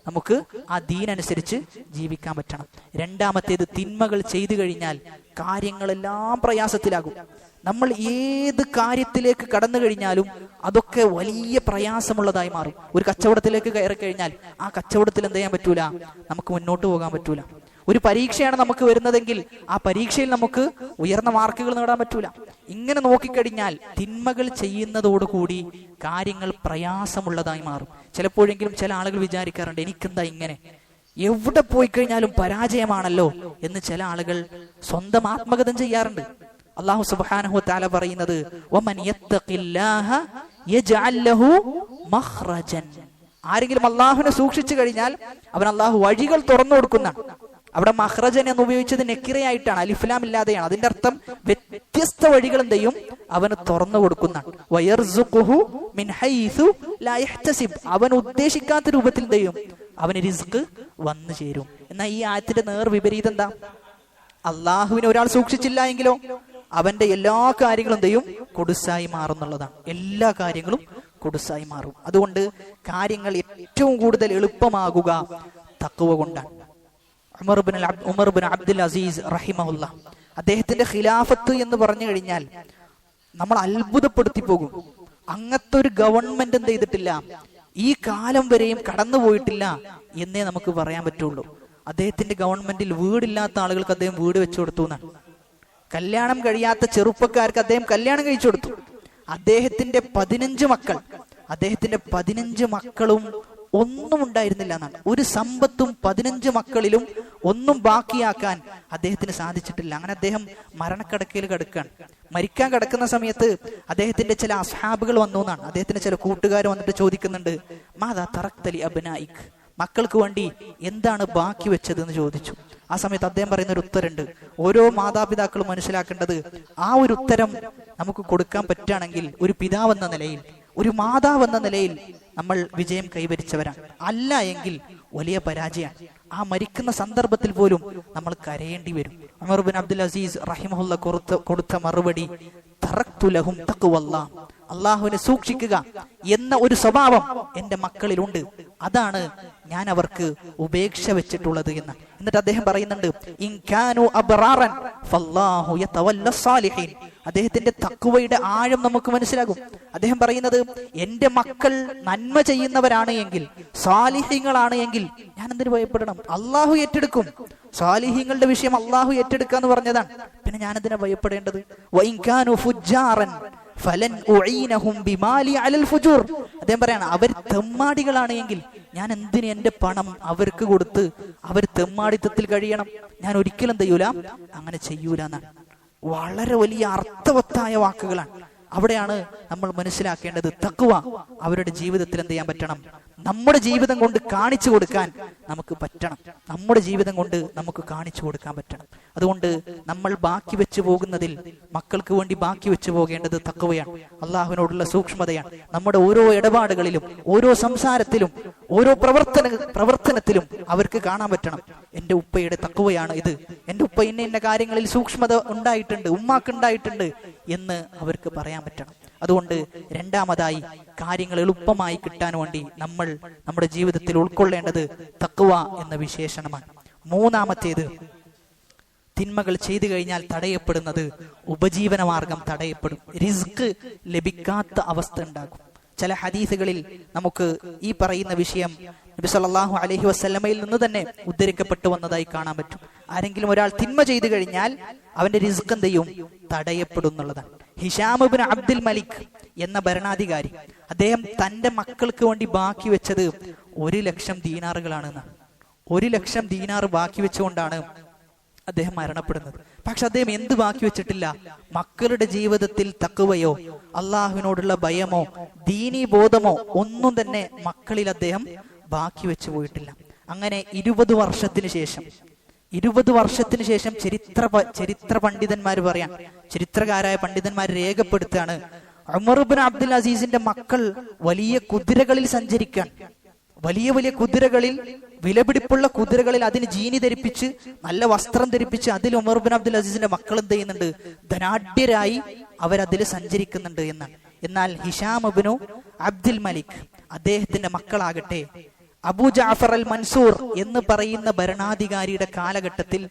A: നമുക്ക് ആ ദീനനുസരിച്ച് ജീവിക്കാൻ പറ്റണം. രണ്ടാമത്തേത്, തിന്മകൾ ചെയ്തു കഴിഞ്ഞാൽ കാര്യങ്ങളെല്ലാം പ്രയാസത്തിലാകും. നമ്മൾ ഏത് കാര്യത്തിലേക്ക് കടന്നു കഴിഞ്ഞാലും അതൊക്കെ വലിയ പ്രയാസമുള്ളതായി മാറും. ഒരു കച്ചവടത്തിലേക്ക് കയറി കഴിഞ്ഞാൽ ആ കച്ചവടത്തിൽ എന്ത് ചെയ്യാൻ പറ്റൂല? നമുക്ക് മുന്നോട്ട് പോകാൻ പറ്റൂല. ഒരു പരീക്ഷയാണ് നമുക്ക് വരുന്നതെങ്കിൽ ആ പരീക്ഷയിൽ നമുക്ക് ഉയർന്ന മാർക്കുകൾ നേടാൻ പറ്റൂല. ഇങ്ങനെ നോക്കിക്കഴിഞ്ഞാൽ തിന്മകൾ ചെയ്യുന്നതോടുകൂടി കാര്യങ്ങൾ പ്രയാസമുള്ളതായി മാറും. ചിലപ്പോഴെങ്കിലും ചില ആളുകൾ വിചാരിക്കാറുണ്ട്, എനിക്കെന്താ ഇങ്ങനെ, എവിടെ പോയി കഴിഞ്ഞാലും പരാജയമാണല്ലോ എന്ന് ചില ആളുകൾ സ്വന്തം ആത്മഗതം ചെയ്യാറുണ്ട്. അല്ലാഹു സുബ്ഹാനഹു വ തആല പറയുന്നത്, വമൻ യത്തഖില്ലാഹ യജ്അൽ ലഹു മഖ്റജൻ, ആരെങ്കിലും അല്ലാഹുവിനെ സൂക്ഷിച്ചു കഴിഞ്ഞാൽ അവൻ അല്ലാഹു വഴികൾ തുറന്നു കൊടുക്കുന്നതാണ്. അവിടെ മഖ്റജൻ എന്ന് ഉപയോഗിച്ചത് നെക്കിറയായിട്ടാണ്, അലിഫ്ലാം ഇല്ലാതെയാണ്. അതിന്റെ അർത്ഥം വ്യത്യസ്ത വഴികൾ എന്ത് ചെയ്യും? അവന് തുറന്നു കൊടുക്കുന്നതാണ്. വയർസുഖുഹു മിൻ ഹൈസു ലാ യഹ്തസിബ്, അവൻ ഉദ്ദേശിക്കാത്ത രൂപത്തിൽ എന്ത് ചെയ്യും? അവന് റിസ്ക് വന്നു ചേരും. എന്നാൽ ഈ ആയത്തിന്റെ നേർ വിപരീതം എന്താ? അള്ളാഹുവിനെ ഒരാൾ സൂക്ഷിച്ചില്ല എങ്കിലോ അവന്റെ എല്ലാ കാര്യങ്ങളും എന്ത് ചെയ്യും? കൊടുസായി മാറുന്നുള്ളതാണ്. എല്ലാ കാര്യങ്ങളും കൊടുസായി മാറും. അതുകൊണ്ട് കാര്യങ്ങൾ ഏറ്റവും കൂടുതൽ എളുപ്പമാകുക തഖ്വ കൊണ്ടാണ്. ഉമർ ബിൻ അബ്ദുൽ അസീസ് റഹിമഹുല്ലാ, അദ്ദേഹത്തിന്റെ ഖിലാഫത്ത് എന്ന് പറഞ്ഞു കഴിഞ്ഞാൽ നമ്മൾ അത്ഭുതപ്പെടുത്തി പോകും. അങ്ങനത്തെ ഒരു ഗവൺമെന്റ് എന്ത് ചെയ്തിട്ടില്ല, ഈ കാലം വരെയും കടന്നുപോയിട്ടില്ല എന്നേ നമുക്ക് പറയാൻ പറ്റുള്ളൂ. അദ്ദേഹത്തിന്റെ ഗവൺമെന്റിൽ വീടില്ലാത്ത ആളുകൾക്ക് അദ്ദേഹം വീട് വെച്ചു കൊടുത്തു എന്നാണ്. കല്യാണം കഴിയാത്ത ചെറുപ്പക്കാർക്ക് അദ്ദേഹം കല്യാണം കഴിച്ചു കൊടുത്തു. അദ്ദേഹത്തിന്റെ 15 മക്കൾ, അദ്ദേഹത്തിന്റെ 15 മക്കളും ഒന്നും ഉണ്ടായിരുന്നില്ല എന്നാണ്. ഒരു സമ്പത്തും 15 മക്കളിലും ഒന്നും ബാക്കിയാക്കാൻ അദ്ദേഹത്തിന് സാധിച്ചിട്ടില്ല. അങ്ങനെ അദ്ദേഹം മരണക്കിടക്കയിൽ കിടക്കുകയാണ്. മരിക്കാൻ കിടക്കുന്ന സമയത്ത് അദ്ദേഹത്തിന്റെ ചില അസ്ഹാബുകൾ വന്നു എന്നാണ്. അദ്ദേഹത്തിന്റെ ചില കൂട്ടുകാർ വന്നിട്ട് ചോദിക്കുന്നുണ്ട്, മാതാ തറക്തലി അബ്നായിക്, മക്കൾക്ക് വേണ്ടി എന്താണ് ബാക്കി വെച്ചത് എന്ന് ചോദിച്ചു. ആ സമയത്ത് അദ്ദേഹം പറയുന്ന ഒരു ഉത്തരമുണ്ട്. ഓരോ മാതാപിതാക്കളും മനസ്സിലാക്കേണ്ടത്, ആ ഒരു ഉത്തരം നമുക്ക് കൊടുക്കാൻ പറ്റുകയാണെങ്കിൽ ഒരു പിതാവെന്ന നിലയിൽ, ഒരു മാതാവെന്ന നിലയിൽ നമ്മൾ വിജയം കൈവരിച്ചവരാണ്. അല്ല എങ്കിൽ വലിയ പരാജയമാണ്. ആ മരിക്കുന്ന സന്ദർഭത്തിൽ പോലും നമ്മൾ കരയേണ്ടി വരും. ഉമർ ബിൻ അബ്ദുൽ അസീസ് റഹിമഹുല്ല കൊടുത്ത മറുപടി, തറക്തു ലഹും തഖ്വല്ലാഹ്, അള്ളാഹുവിനെ സൂക്ഷിക്കുക എന്ന ഒരു സ്വഭാവം എന്റെ മക്കളിലുണ്ട്. അതാണ് ഞാൻ അവർക്ക് ഉപേക്ഷ വെച്ചിട്ടുള്ളത് എന്ന്. എന്നിട്ട് അദ്ദേഹം പറയുന്നുണ്ട്, ഇൻ കാനൂ അബ്റാറൻ ഫല്ലാഹു യതവല്ല സാലിഹീൻ. അദ്ദേഹത്തിന്റെ തഖ്വയുടെ ആഴം നമുക്ക് മനസ്സിലാകും. അദ്ദേഹം പറയുന്നത്, എന്റെ മക്കൾ നന്മ ചെയ്യുന്നവരാണ് എങ്കിൽ, സാലിഹീങ്ങളാണ് എങ്കിൽ ഞാൻ എന്തിനു ഭയപ്പെടണം? അള്ളാഹു ഏറ്റെടുക്കും. സാലിഹീങ്ങളുടെ വിഷയം അള്ളാഹു ഏറ്റെടുക്കാന്ന് പറഞ്ഞതാണ്. പിന്നെ ഞാൻ എന്തിനാ ഭയപ്പെടേണ്ടത്? വഇൻ കാനൂ ഫുജ്ജാറൻ ഫലൻ ഉഈനഹും ബിമാലി അലൽ ഫുജൂർ. അദ്ദേഹം പറയാണ്, അവർ തെമ്മാടികളാണ് എങ്കിൽ ഞാൻ എന്തിന് എന്റെ പണം അവർക്ക് കൊടുത്ത് അവർ തെമ്മാടിത്തത്തിൽ കഴിയണം? ഞാൻ ഒരിക്കലും എന്ത് ചെയ്യൂല, അങ്ങനെ ചെയ്യൂല എന്നാണ്. വളരെ വലിയ അർത്ഥവത്തായ വാക്കുകളാണ്. അവിടെയാണ് നമ്മൾ മനസ്സിലാക്കേണ്ടത്, തഖ്വ അവരുടെ ജീവിതത്തിൽ എന്ത് ചെയ്യാൻ പറ്റണം? നമ്മുടെ ജീവിതം കൊണ്ട് കാണിച്ചു കൊടുക്കാൻ നമുക്ക് പറ്റണം. നമ്മുടെ ജീവിതം കൊണ്ട് നമുക്ക് കാണിച്ചു കൊടുക്കാൻ പറ്റണം. അതുകൊണ്ട് നമ്മൾ ബാക്കി വെച്ചു പോകുന്നതിൽ, മക്കൾക്ക് വേണ്ടി ബാക്കി വെച്ചു പോകേണ്ടത് തഖ്വയാണ്, അള്ളാഹുവിനോടുള്ള സൂക്ഷ്മതയാണ്. നമ്മുടെ ഓരോ ഇടപാടുകളിലും, ഓരോ സംസാരത്തിലും, ഓരോ പ്രവർത്തനത്തിലും അവർക്ക് കാണാൻ പറ്റണം, എന്റെ ഉപ്പയുടെ തഖ്വയാണ് ഇത്, എന്റെ ഉപ്പ ഇന്ന കാര്യങ്ങളിൽ സൂക്ഷ്മത ഉണ്ടായിട്ടുണ്ട്, ഉമ്മാക്ക് ഉണ്ടായിട്ടുണ്ട് എന്ന് അവർക്ക് പറയാൻ പറ്റണം. അതുകൊണ്ട് രണ്ടാമതായി, കാര്യങ്ങൾ എളുപ്പമായി കിട്ടാൻ വേണ്ടി നമ്മൾ നമ്മുടെ ജീവിതത്തിൽ ഉൾക്കൊള്ളേണ്ടത് തഖ്വ എന്ന വിശേഷണമാണ്. മൂന്നാമത്തേത്, തിന്മകൾ ചെയ്തു കഴിഞ്ഞാൽ തടയപ്പെടുന്നത് ഉപജീവന മാർഗം തടയപ്പെടും. റിസ്ക് ലഭിക്കാത്ത അവസ്ഥ ഉണ്ടാകും. ചില ഹദീസുകളിൽ നമുക്ക് ഈ പറയുന്ന വിഷയം നബി സല്ലല്ലാഹു അലൈഹി വസല്ലമയിൽ നിന്ന് തന്നെ ഉദ്ധരിക്കപ്പെട്ടു വന്നതായി കാണാൻ പറ്റും. ആരെങ്കിലും ഒരാൾ തിന്മ ചെയ്തു കഴിഞ്ഞാൽ അവന്റെ റിസ്ക് എന്ത് ചെയ്യും? തടയപ്പെടും എന്നുള്ളതാണ്. ഹിശാം ഇബ്നു അബ്ദുൽ മലിക് എന്ന ഭരണാധികാരി, അദ്ദേഹം തന്റെ മക്കൾക്ക് വേണ്ടി ബാക്കി വെച്ചത് 1,00,000 ദീനാറുകളാണെന്ന്. 1,00,000 ദീനാർ ബാക്കി വെച്ചുകൊണ്ടാണ് അദ്ദേഹം മരണപ്പെടുന്നത്. പക്ഷെ അദ്ദേഹം എന്ത് ബാക്കി വെച്ചിട്ടില്ല? മക്കളുടെ ജീവിതത്തിൽ തഖ്വയോ അള്ളാഹുവിനോടുള്ള ഭയമോ ദീനീ ബോധമോ ഒന്നും തന്നെ മക്കളിൽ അദ്ദേഹം ബാക്കി വെച്ചു പോയിട്ടില്ല. അങ്ങനെ 20 വർഷത്തിന് ശേഷം ചരിത്ര പണ്ഡിതന്മാർ പറയാൻ, ചരിത്രകാരായ പണ്ഡിതന്മാർ രേഖപ്പെടുത്താണ്, ഉമർ ഇബ്നു അബ്ദുൽ അസീസിന്റെ മക്കൾ വലിയ കുതിരകളിൽ സഞ്ചരിക്കാൻ, വലിയ വലിയ കുതിരകളിൽ, വിലപിടിപ്പുള്ള കുതിരകളിൽ അതിന് ജീനി ധരിപ്പിച്ച്, നല്ല വസ്ത്രം ധരിപ്പിച്ച് അതിൽ ഉമർ ഇബ്നു അബ്ദുൽ അസീസിന്റെ മക്കൾ എന്ത് ചെയ്യുന്നുണ്ട്? ധനാഢ്യരായി അവരതിൽ സഞ്ചരിക്കുന്നുണ്ട് എന്നാണ്. എന്നാൽ ഹിശാം ഇബ്നു അബ്ദുൽ മലിക്, അദ്ദേഹത്തിന്റെ മക്കളാകട്ടെ, അബൂ ജഅഫർ അൽ മൻസൂർ എന്ന് പറയുന്ന ഭരണാധികാരിയുടെ കാലഘട്ടത്തിൽ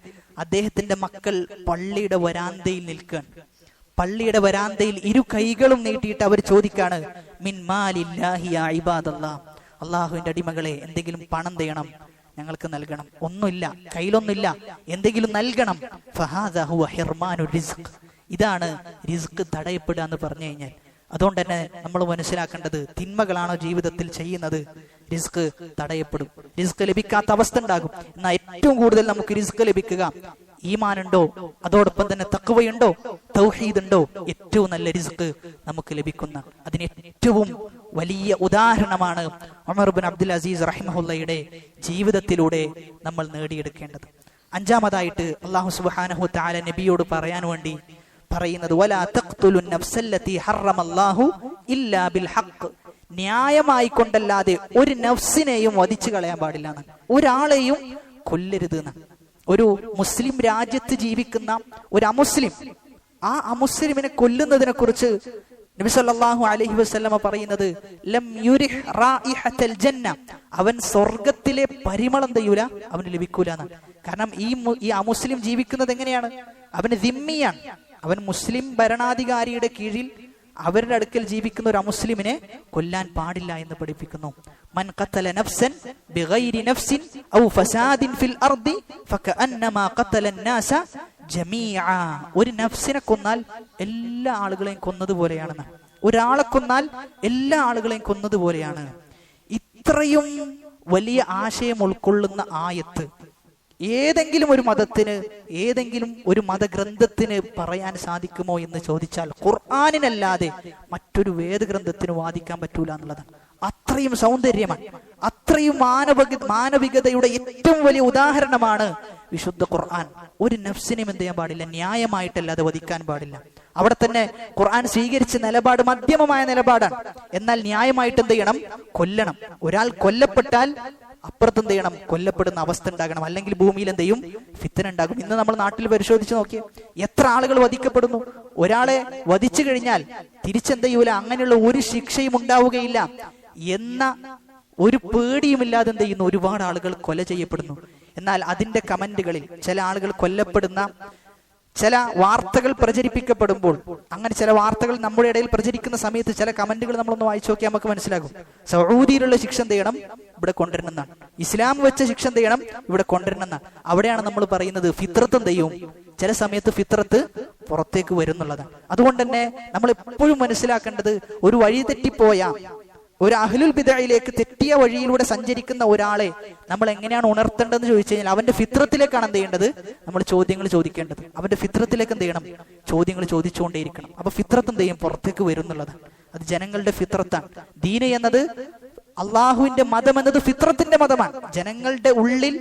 A: അദ്ദേഹത്തിന്റെ മക്കൾ പള്ളിയുടെ വരാന്തയിൽ നിൽക്കുകയാണ്. പള്ളിയുടെ വരാന്തയിൽ ഇരു കൈകളും നീട്ടിയിട്ട് അവർ ചോദിക്കാണ്, മിൻ മാലില്ലാഹി യാ ഇബാദല്ലാഹ്, അള്ളാഹുവിന്റെ അടിമകളെ, എന്തെങ്കിലും പണം തേണം, ഞങ്ങൾക്ക് നൽകണം. ഒന്നുമില്ല, കയ്യിലൊന്നുമില്ല, എന്തെങ്കിലും നൽകണം. ഫഹാദാ ഹുവ ഹിർമാനുർ റിസ്ഖ്, ഇതാണ് റിസ്ക് തടയപ്പെടുക എന്ന് പറഞ്ഞു കഴിഞ്ഞാൽ. അതുകൊണ്ട് തന്നെ നമ്മൾ മനസ്സിലാക്കേണ്ടത്, തിന്മകളാണോ ജീവിതത്തിൽ ചെയ്യുന്നത്, റിസ്ക് തടയപ്പെടും, റിസ്ക് ലഭിക്കാത്ത അവസ്ഥ ഉണ്ടാകും. എന്നാൽ ഏറ്റവും കൂടുതൽ നമുക്ക് റിസ്ക് ലഭിക്കുക ഈമാനുണ്ടോ, അതോടൊപ്പം തന്നെ തഖ്വയുണ്ടോ, തൗഹീദ് ഉണ്ടോ, ഏറ്റവും നല്ല റിസ്ക് നമുക്ക് ലഭിക്കുന്ന അതിന് ഏറ്റവും വലിയ ഉദാഹരണമാണ് ഉമർ ഇബ്നു അബ്ദുൽ അസീസ് റഹിമഹുല്ലയുടെ ജീവിതത്തിലൂടെ നമ്മൾ നേടിയെടുക്കേണ്ടത്. അഞ്ചാമതായിട്ട് അല്ലാഹു സുബ്ഹാനഹു വ തആല നബിയോട് പറയാൻ വേണ്ടി പറയുന്നത്, വലാ തഖ്തുലുൻ നഫ്സല്ലതി ഹറമല്ലാഹു ഇല്ലാ ബിൽ ഹഖ്, ന്യായമായി കൊണ്ടല്ലാതെ ഒരു നഫ്സിനെയും വധിച്ചു കളയാൻ പാടില്ല എന്നാണ്. ഒരാളെയും കൊല്ലരുത് എന്നാണ്. ഒരു മുസ്ലിം രാജ്യത്ത് ജീവിക്കുന്ന ഒരു അമുസ്ലിം, ആ അമുസ്ലിമിനെ കൊല്ലുന്നതിനെ കുറിച്ച് നബി സല്ലല്ലാഹു അലൈഹി വസല്ലമ പറയുന്നത്, ലം യുരിഹ് റായിഹത്തൽ ജന്ന, അവൻ സ്വർഗത്തിലെ പരിമളം ചെയ്യൂല, അവന് ലഭിക്കൂല എന്നാണ്. കാരണം ഈ അമുസ്ലിം ജീവിക്കുന്നത് എങ്ങനെയാണ്? അവന് ദിമ്മിയാണ്. അവൻ മുസ്ലിം ഭരണാധികാരിയുടെ കീഴിൽ അവരുടെ അടുക്കൽ ജീവിക്കുന്ന ഒരു അമുസ്ലിമിനെ കൊല്ലാൻ പാടില്ല എന്ന് പഠിപ്പിക്കുന്നു. മൻ ഖതല നഫ്സൻ ബിഗൈരി നഫ്സിൻ ഔ ഫസാദിൻ ഫിൽ അർദി ഫകഅന്നമാ ഖതല അന്നാസ ജമീഅ, ഒരു നഫ്സിനെ കൊന്നാൽ എല്ലാ ആളുകളെയും കൊന്നതുപോലെയാണ്. ഒരാളെ കൊന്നാൽ എല്ലാ ആളുകളെയും കൊന്നതുപോലെയാണ്. ഇത്രയും വലിയ ആശയം ഉൾക്കൊള്ളുന്ന ആയത്ത് ഏതെങ്കിലും ഒരു മതത്തിന്, ഏതെങ്കിലും ഒരു മതഗ്രന്ഥത്തിന് പറയാൻ സാധിക്കുമോ എന്ന് ചോദിച്ചാൽ ഖുർആനിനല്ലാതെ മറ്റൊരു വേദഗ്രന്ഥത്തിന് വാദിക്കാൻ പറ്റൂല എന്നുള്ളതാണ്. അത്രയും സൗന്ദര്യമാണ്, അത്രയും മാനവികതയുടെ ഏറ്റവും വലിയ ഉദാഹരണമാണ് വിശുദ്ധ ഖുർആൻ. ഒരു നഫ്സിനെയും എന്ത് ചെയ്യാൻ പാടില്ല, ന്യായമായിട്ടല്ലാതെ വധിക്കാൻ പാടില്ല. അവിടെ തന്നെ ഖുർആൻ സ്വീകരിച്ച നിലപാട് മധ്യമമായ നിലപാടാണ്. എന്നാൽ ന്യായമായിട്ട് എന്ത് ചെയ്യണം, കൊല്ലണം. ഒരാൾ കൊല്ലപ്പെട്ടാൽ അപ്പുറത്ത് എന്ത് ചെയ്യണം, കൊല്ലപ്പെടുന്ന അവസ്ഥ ഉണ്ടാകണം. അല്ലെങ്കിൽ ഭൂമിയിൽ എന്ത് ചെയ്യും, ഫിത്തന ഉണ്ടാകും. ഇന്ന് നമ്മൾ നാട്ടിൽ പരിശോധിച്ച് നോക്കിയേ, എത്ര ആളുകൾ വധിക്കപ്പെടുന്നു. ഒരാളെ വധിച്ചു കഴിഞ്ഞാൽ തിരിച്ചെന്ത് ചെയ്യൂല, അങ്ങനെയുള്ള ഒരു ശിക്ഷയും ഉണ്ടാവുകയില്ല എന്ന ഒരു പേടിയുമില്ലാതെ എന്ത് ചെയ്യുന്നു, ഒരുപാട് ആളുകൾ കൊല ചെയ്യപ്പെടുന്നു. എന്നാൽ അതിന്റെ കമന്റുകളിൽ ചില ആളുകൾ കൊല്ലപ്പെടുന്ന ചില വാർത്തകൾ പ്രചരിപ്പിക്കപ്പെടുമ്പോൾ, അങ്ങനെ ചില വാർത്തകൾ നമ്മുടെ ഇടയിൽ പ്രചരിക്കുന്ന സമയത്ത് ചില കമന്റുകൾ നമ്മളൊന്ന് വായിച്ചു നോക്കിയാൽ നമുക്ക് മനസ്സിലാകും. സൗദിയിലുള്ള ശിക്ഷ എന്ത് ചെയ്യണം, ഇവിടെ കൊണ്ടുവരണമെന്നാണ്. ഇസ്ലാം വെച്ച ശിക്ഷ എന്ത് ചെയ്യണം, ഇവിടെ കൊണ്ടുവരണമെന്നാണ്. അവിടെയാണ് നമ്മൾ പറയുന്നത് ഫിത്രത്ത് എന്ത് ചെയ്യും, ചില സമയത്ത് ഫിത്രത്ത് പുറത്തേക്ക് വരുന്നുള്ളതാണ്. അതുകൊണ്ട് തന്നെ നമ്മൾ എപ്പോഴും മനസ്സിലാക്കേണ്ടത്, ഒരു വഴി തെറ്റിപ്പോയ ഒരു അഹ്ലുൽ ബിദ്അയിലേക്ക് തെറ്റിയ വഴിയിലൂടെ സഞ്ചരിക്കുന്ന ഒരാളെ നമ്മൾ എങ്ങനെയാണ് ഉണർത്തേണ്ടതെന്ന് ചോദിച്ചു കഴിഞ്ഞാൽ അവന്റെ ഫിത്രത്തിലേക്കാണ് എന്ത് ചെയ്യേണ്ടത്, നമ്മൾ ചോദ്യങ്ങൾ ചോദിക്കേണ്ടത്. അവന്റെ ഫിത്രത്തിലേക്ക് എന്ത് ചെയ്യണം, ചോദ്യങ്ങൾ ചോദിച്ചുകൊണ്ടേയിരിക്കണം. അപ്പൊ ഫിത്രത്ത് എന്ത് ചെയ്യും, പുറത്തേക്ക് വരുന്നുള്ളത്. അത് ജനങ്ങളുടെ ഫിത്രത്താണ്. ദീന് എന്നത്, അള്ളാഹുവിന്റെ മതം എന്നത് ഫിത്രത്തിന്റെ മതമാണ്. ജനങ്ങളുടെ ഉള്ളിൽ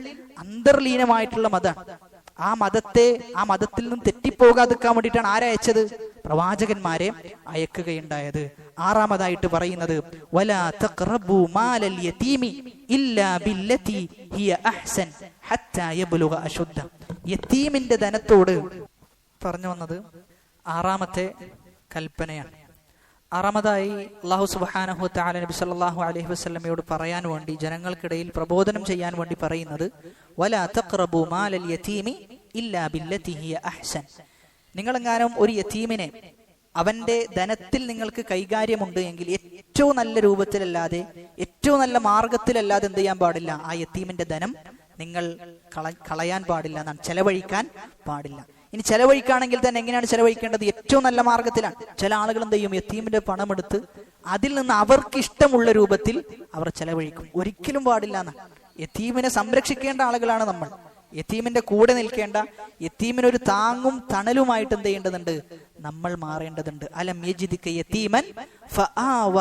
A: അന്തർലീനമായിട്ടുള്ള മതമാണ്. ആ മതത്തിൽ നിന്നും തെറ്റിപ്പോകാതിരിക്കാൻ വേണ്ടിയിട്ടാണ് ആരയച്ചത്, പ്രവാചകന്മാരെ അയക്കുകയുണ്ടായത്. ആറാമതായിട്ട് പറയുന്നത് വലാ തഖറബു മാലൽ യതീമി ഇല്ലാ ബില്ലതി ഹിയ അഹ്സൻ ഹത്താ യബ്ലുഗ അശുദ്ധ. യതീമിന്റെ ധനത്തോട് പറഞ്ഞു വന്നത് ആറാമത്തെ കൽപ്പനയാണ്. ആറാമതായി അല്ലാഹു സുബ്ഹാനഹു വ തആല നബി സല്ലല്ലാഹു അലൈഹി വസല്ലമയോട് പറയാൻ വേണ്ടി, ജനങ്ങൾക്കിടയിൽ പ്രബോധനം ചെയ്യാൻ വേണ്ടി പറയുന്നത് വലാ തഖറബു മാലൽ യതീമി ഇല്ലാ ബില്ലതി ഹിയ അഹ്സൻ. നിങ്ങളെങ്ങാനും ഒരു യതീമിനെ അവന്റെ ധനത്തിൽ നിങ്ങൾക്ക് കൈകാര്യമുണ്ട് എങ്കിൽ ഏറ്റവും നല്ല രൂപത്തിലല്ലാതെ, ഏറ്റവും നല്ല മാർഗത്തിലല്ലാതെ എന്ത് ചെയ്യാൻ പാടില്ല, ആ യതീമിന്റെ ധനം നിങ്ങൾ കളയാൻ പാടില്ല എന്നാണ്, ചെലവഴിക്കാൻ പാടില്ല. ഇനി ചെലവഴിക്കുകയാണെങ്കിൽ തന്നെ എങ്ങനെയാണ് ചെലവഴിക്കേണ്ടത്, ഏറ്റവും നല്ല മാർഗത്തിലാണ്. ചില ആളുകൾ എന്ത് ചെയ്യും, യതീമിന്റെ പണമെടുത്ത് അതിൽ നിന്ന് അവർക്ക് ഇഷ്ടമുള്ള രൂപത്തിൽ അവർ ചെലവഴിക്കും. ഒരിക്കലും പാടില്ല എന്നാണ്. യതീമിനെ സംരക്ഷിക്കേണ്ട ആളുകളാണ് നമ്മൾ. യതീമിന്റെ കൂടെ നിൽക്കേണ്ട, യതീമിനൊരു താങ്ങും തണലുമായിട്ട് എന്ത് ചെയ്യേണ്ടതുണ്ട്, നമ്മൾ മാറേണ്ടതുണ്ട്. അലം യജിദിക യതീമൻ ഫആവ.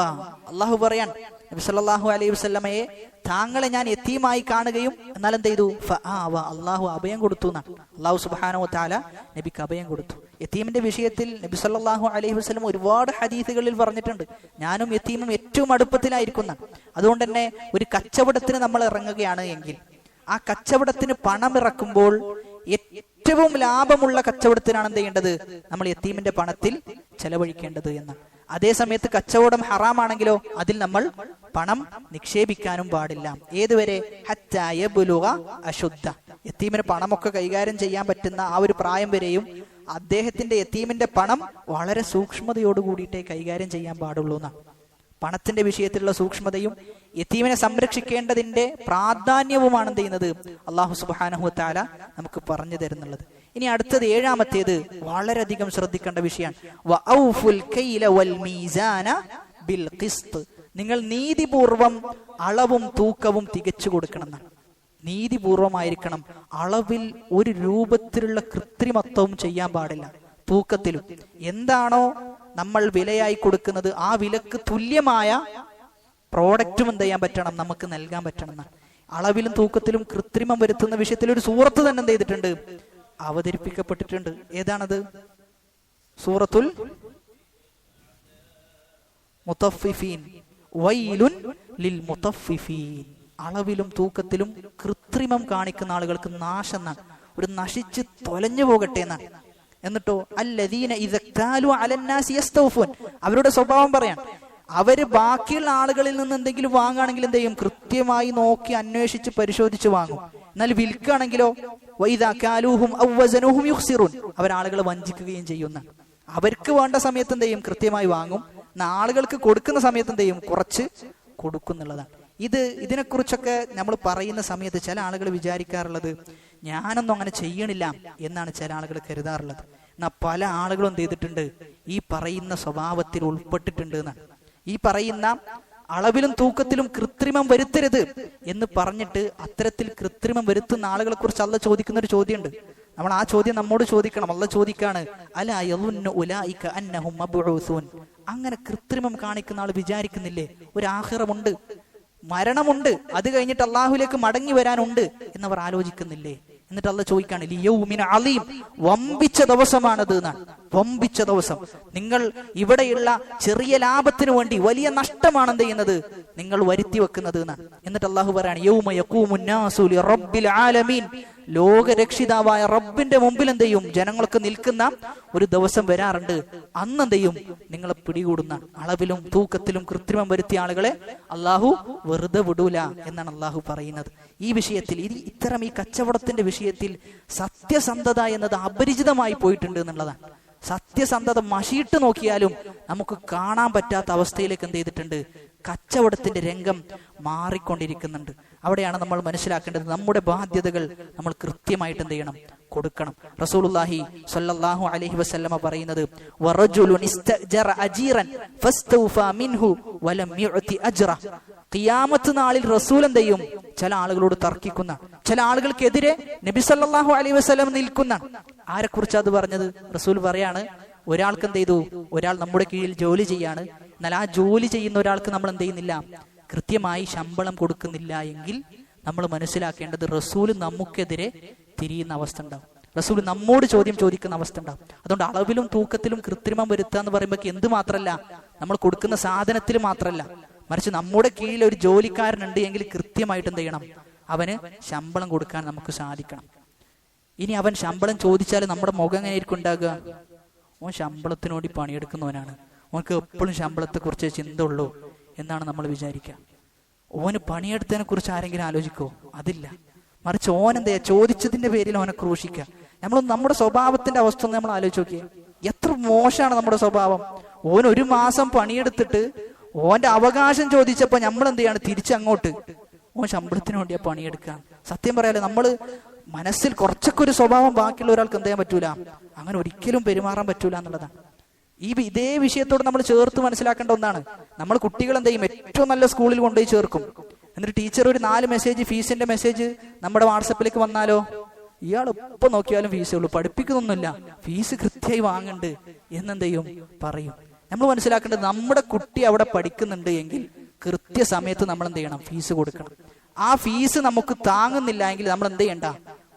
A: അല്ലാഹു പറയാൻ, നബി സല്ലല്ലാഹു അലൈഹി വസല്ലമയെ താങ്കളെ ഞാൻ യതീമായി കാണുകയും എന്നാൽ എന്ത് ചെയ്തു, ഫആവ, അല്ലാഹു അഭയം കൊടുത്തു എന്നാണ്. അല്ലാഹു സുബ്ഹാനഹു വ തആല നബിക്ക് അഭയം കൊടുത്തു. യതീമിന്റെ വിഷയത്തിൽ നബി സല്ലല്ലാഹു അലൈഹി വസല്ലം ഒരുപാട് ഹദീസുകളിൽ പറഞ്ഞിട്ടുണ്ട്, ഞാനും യതീമും ഏറ്റവും അടുപ്പത്തിലായിരിക്കുന്ന. അതുകൊണ്ട് തന്നെ ഒരു കച്ചവടത്തിന് നമ്മൾ ഇറങ്ങുകയാണ് എങ്കിൽ ആ കച്ചവടത്തിന് പണം ഇറക്കുമ്പോൾ ഏറ്റവും ലാഭമുള്ള കച്ചവടത്തിനാണ് എന്ത് ചെയ്യേണ്ടത്, നമ്മൾ യതീമിന്റെ പണത്തിൽ ചെലവഴിക്കേണ്ടത് എന്ന്. അതേ സമയത്ത് കച്ചവടം ഹറാമാണെങ്കിലോ അതിൽ നമ്മൾ പണം നിക്ഷേപിക്കാനും പാടില്ല. ഏതുവരെ, ഹത്താ യബ്ലുഗ അശുദ്ധ. യതീമിന് പണമൊക്കെ കൈകാര്യം ചെയ്യാൻ പറ്റുന്ന ആ ഒരു പ്രായം വരെയും അദ്ദേഹത്തിന്റെ യതീമിന്റെ പണം വളരെ സൂക്ഷ്മതയോടുകൂടിയിട്ടേ കൈകാര്യം ചെയ്യാൻ പാടുള്ളൂ എന്നാണ്. പണത്തിന്റെ വിഷയത്തിലുള്ള സൂക്ഷ്മതയും യതീമിനെ സംരക്ഷിക്കേണ്ടതിന്റെ പ്രാധാന്യവുമാണ് എന്ത് ചെയ്യുന്നത്, അല്ലാഹു സുബ്ഹാനഹു വ തആല നമുക്ക് പറഞ്ഞു തരുന്നുള്ളത്. ഇനി അടുത്തത് ഏഴാമത്തേത് വളരെയധികം ശ്രദ്ധിക്കേണ്ട വിഷയമാണ്. വഔഫുൽ കൈല വൽ മീസാന ബിൽ ഖിസ്ത്. നിങ്ങൾ നീതിപൂർവം അളവും തൂക്കവും തികച്ചു കൊടുക്കണം എന്നാണ്. നീതിപൂർവമായിരിക്കണം. അളവിൽ ഒരു രൂപത്തിലുള്ള കൃത്രിമത്വവും ചെയ്യാൻ പാടില്ല. തൂക്കത്തിലും എന്താണോ നമ്മൾ വിലയായി കൊടുക്കുന്നത് ആ വിലക്ക് തുല്യമായ പ്രോഡക്റ്റും എന്ത് ചെയ്യാൻ പറ്റണം, നമുക്ക് നൽകാൻ പറ്റണം എന്നാണ്. അളവിലും തൂക്കത്തിലും കൃത്രിമം വരുത്തുന്ന വിഷയത്തിൽ ഒരു സൂറത്ത് തന്നെ എന്ത് ചെയ്തിട്ടുണ്ട്, അവതരിപ്പിക്കപ്പെട്ടിട്ടുണ്ട്. ഏതാണത്? സൂറത്തുൽ മുത്തഫിഫീൻ. വൈലുൻ ലിൽ മുത്തഫിഫീൻ. അളവിലും തൂക്കത്തിലും കൃത്രിമം കാണിക്കുന്ന ആളുകൾക്ക് നാശം എന്നാണ്, ഒരു നശിച്ച് തൊലഞ്ഞു പോകട്ടെ എന്നാണ്. എന്നിട്ടോ അല്ലദീന ഇദക്താലു അലന്നാസി യസ്തൗഫൂൻ. അവരുടെ സ്വഭാവം പറയാൻ, അവര് ബാക്കിയുള്ള ആളുകളിൽ നിന്ന് എന്തെങ്കിലും വാങ്ങുകയാണെങ്കിൽ എന്ത് ചെയ്യും, കൃത്യമായി നോക്കി അന്വേഷിച്ച് പരിശോധിച്ച് വാങ്ങും. എന്നാൽ വിൽക്കുകയാണെങ്കിലോ വഇദാ കാലൂഹും ഔ വസനൂഹും യുഖ്സിറൂൻ. അവരാളുകളെ വഞ്ചിക്കുകയും ചെയ്യുന്ന. അവർക്ക് വേണ്ട സമയത്ത് എന്ത് ചെയ്യും, കൃത്യമായി വാങ്ങും. ആളുകൾക്ക് കൊടുക്കുന്ന സമയത്ത് എന്ത് ചെയ്യും, കുറച്ച് കൊടുക്കുന്നുള്ളതാണ്. ഇതിനെക്കുറിച്ചൊക്കെ നമ്മൾ പറയുന്ന സമയത്ത് ചില ആളുകൾ വിചാരിക്കാറുള്ളത്, ഞാനൊന്നും അങ്ങനെ ചെയ്യണില്ല എന്നാണ് ചില ആളുകൾ കരുതാറുള്ളത്. എന്നാൽ പല ആളുകളും എന്ത് ചെയ്തിട്ടുണ്ട്, ഈ പറയുന്ന സ്വഭാവത്തിൽ ഉൾപ്പെട്ടിട്ടുണ്ട് എന്നാണ്. ഈ പറയുന്ന അളവിലും തൂക്കത്തിലും കൃത്രിമം വരുത്തരുത് എന്ന് പറഞ്ഞിട്ട് അത്തരത്തിൽ കൃത്രിമം വരുത്തുന്ന ആളുകളെ കുറിച്ച് അള്ളാഹ് ചോദിക്കുന്ന ഒരു ചോദ്യമുണ്ട്. നമ്മൾ ആ ചോദ്യം നമ്മോട് ചോദിക്കണം. അള്ളാഹ് ചോദിക്കാണ്, അലാ യളുന്നു ഉലൈക അന്നഹും മബ്ഊസൂൻ. അങ്ങനെ കൃത്രിമം കാണിക്കുന്ന ആൾ വിചാരിക്കുന്നില്ലേ ഒരു ആഖിറമുണ്ട്, മരണമുണ്ട്, അത് കഴിഞ്ഞിട്ട് അള്ളാഹുലേക്ക് മടങ്ങി വരാനുണ്ട് എന്നവർ ആലോചിക്കുന്നില്ലേ? എന്നിട്ട് അള്ളാഹ് ചോദിക്കാണ്, ലിയൗമിൻ അലീം, വമ്പിച്ച ദിവസമാണത് എന്നാണ്. വമ്പിച്ച ദിവസം. നിങ്ങൾ ഇവിടെയുള്ള ചെറിയ ലാഭത്തിന് വേണ്ടി വലിയ നഷ്ടമാണ് എന്ത് ചെയ്യുന്നത്, നിങ്ങൾ വരുത്തി വെക്കുന്നത് എന്നാണ്. എന്നിട്ട് അള്ളാഹു പറയാണ്, യൗമ യഖൂമുൻ നാസു ലിറബ്ബിൽ ആലമീൻ, ലോകരക്ഷിതാവായ റബ്ബിന്റെ മുമ്പിൽ എന്ത് ചെയ്യും, ജനങ്ങൾക്ക് നിൽക്കുന്ന ഒരു ദിവസം വരാറുണ്ട്. അന്ന് എന്ത് ചെയ്യും, നിങ്ങളെ പിടികൂടുന്ന അളവിലും തൂക്കത്തിലും കൃത്രിമം വരുത്തിയ ആളുകളെ അള്ളാഹു വെറുതെ വിടൂല എന്നാണ് അള്ളാഹു പറയുന്നത്. ഈ വിഷയത്തിൽ ഇത്തരം ഈ കച്ചവടത്തിന്റെ വിഷയത്തിൽ സത്യസന്ധത എന്നത് അപരിചിതമായി പോയിട്ടുണ്ട് എന്നുള്ളതാണ്. സത്യസന്ധത മഷിയിട്ട് നോക്കിയാലും നമുക്ക് കാണാൻ പറ്റാത്ത അവസ്ഥയിലേക്ക് എന്ത് ചെയ്തിട്ടുണ്ട്, കച്ചവടത്തിന്റെ രംഗം മാറിക്കൊണ്ടിരിക്കുന്നുണ്ട്. അവിടെയാണ് നമ്മൾ മനസ്സിലാക്കേണ്ടത്, നമ്മുടെ ബാധ്യതകൾ നമ്മൾ കൃത്യമായിട്ട് എന്ത് ചെയ്യണം, കൊടുക്കണം. റസൂലുള്ളാഹി സ്വല്ലല്ലാഹു അലൈഹി വസല്ലമ പറയുന്നത്, വറജുലുൻ ഇസ്തഅജറ അജീറൻ ഫസ്തൗഫാ മിൻഹു വലം യുഅതി അജ്റ. ഖിയാമത്ത് നാളിൽ റസൂൽ എന്ത് ചെയ്യും, ചില ആളുകളോട് തർക്കിക്കുന്ന, ചില ആളുകൾക്കെതിരെ നബി സല്ലല്ലാഹു അലൈഹി വസല്ലം നിൽക്കുന്ന. ആരെക്കുറിച്ചാ അത് പറഞ്ഞത്? റസൂൽ പറയാണ്, ഒരാൾക്ക് എന്ത് ചെയ്തു, ഒരാൾ നമ്മുടെ കീഴിൽ ജോലി ചെയ്യാണ്, എന്നാൽ ആ ജോലി ചെയ്യുന്ന ഒരാൾക്ക് നമ്മൾ എന്ത് ചെയ്യുന്നില്ല, കൃത്യമായി ശമ്പളം കൊടുക്കുന്നില്ല എങ്കിൽ നമ്മൾ മനസ്സിലാക്കേണ്ടത് റസൂൽ നമുക്കെതിരെ തിരിയുന്ന അവസ്ഥ ഉണ്ടാവും. റസൂൽ നമ്മോട് ചോദ്യം ചോദിക്കുന്ന അവസ്ഥ ഉണ്ടാവും. അതുകൊണ്ട് അളവിലും തൂക്കത്തിലും കൃത്രിമം വരുത്തുക എന്ന് പറയുമ്പോൾ എന്ത് മാത്രമല്ല, നമ്മൾ കൊടുക്കുന്ന സാധനത്തിൽ മാത്രമല്ല, മറിച്ച് നമ്മുടെ കീഴിൽ ഒരു ജോലിക്കാരനുണ്ട് എങ്കിൽ കൃത്യമായിട്ട് എന്ത് ചെയ്യണം, അവന് ശമ്പളം കൊടുക്കാൻ നമുക്ക് സാധിക്കണം. ഇനി അവൻ ശമ്പളം ചോദിച്ചാൽ നമ്മുടെ മുഖം എങ്ങനെയായിരിക്കും ഉണ്ടാകുക? ഓൻ ശമ്പളത്തിനോടി പണിയെടുക്കുന്നവനാണ്, ഓനക്ക് എപ്പോഴും ശമ്പളത്തെ കുറിച്ച് ചിന്ത ഉള്ളൂ എന്നാണ് നമ്മൾ വിചാരിക്കുക. ഓന് പണിയെടുത്തതിനെ കുറിച്ച് ആരെങ്കിലും ആലോചിക്കോ? അതില്ല. മറിച്ച് ഓൻ എന്താ ചോദിച്ചതിന്റെ പേരിൽ ഓനെ ക്രൂശിക്കുക. നമ്മൾ നമ്മുടെ സ്വഭാവത്തിന്റെ അവസ്ഥ ഒന്ന് നമ്മൾ ആലോചിച്ച് നോക്കിയേ, എത്ര മോശമാണ് നമ്മുടെ സ്വഭാവം. ഓൻ ഒരു മാസം പണിയെടുത്തിട്ട് ഓന്റെ അവകാശം ചോദിച്ചപ്പോ നമ്മൾ എന്ത് ചെയ്യാണ്, തിരിച്ചങ്ങോട്ട് ഓൻ ശമ്പളത്തിന് വേണ്ടിയാ പണിയെടുക്കുക. സത്യം പറയാലോ, നമ്മള് മനസ്സിൽ കുറച്ചൊക്കെ ഒരു സ്വഭാവം ബാക്കിയുള്ള ഒരാൾക്ക് എന്ത് ചെയ്യാൻ പറ്റൂല, അങ്ങനെ ഒരിക്കലും പെരുമാറാൻ പറ്റൂല എന്നുള്ളതാണ്. ഇതേ വിഷയത്തോട് നമ്മൾ ചേർത്ത് മനസ്സിലാക്കേണ്ട ഒന്നാണ്. നമ്മൾ കുട്ടികൾ എന്ത് ചെയ്യും, ഏറ്റവും നല്ല സ്കൂളിൽ കൊണ്ടുപോയി ചേർക്കും. എന്നിട്ട് ടീച്ചർ ഒരു 4 മെസ്സേജ്, ഫീസിന്റെ മെസ്സേജ് നമ്മുടെ വാട്സപ്പിലേക്ക് വന്നാലോ, ഇയാൾ എപ്പോ നോക്കിയാലും ഫീസേ ഉള്ളൂ, പഠിപ്പിക്കുന്നൊന്നുമില്ല, ഫീസ് കൃത്യമായി വാങ്ങണ്ട് എന്നെന്ത് ചെയ്യും, പറയും. നമ്മൾ മനസ്സിലാക്കേണ്ടത്, നമ്മുടെ കുട്ടി അവിടെ പഠിക്കുന്നുണ്ട് എങ്കിൽ കൃത്യസമയത്ത് നമ്മൾ എന്ത് ചെയ്യണം, ഫീസ് കൊടുക്കണം. ആ ഫീസ് നമുക്ക് താങ്ങുന്നില്ല എങ്കിൽ നമ്മൾ എന്ത് ചെയ്യണ്ട,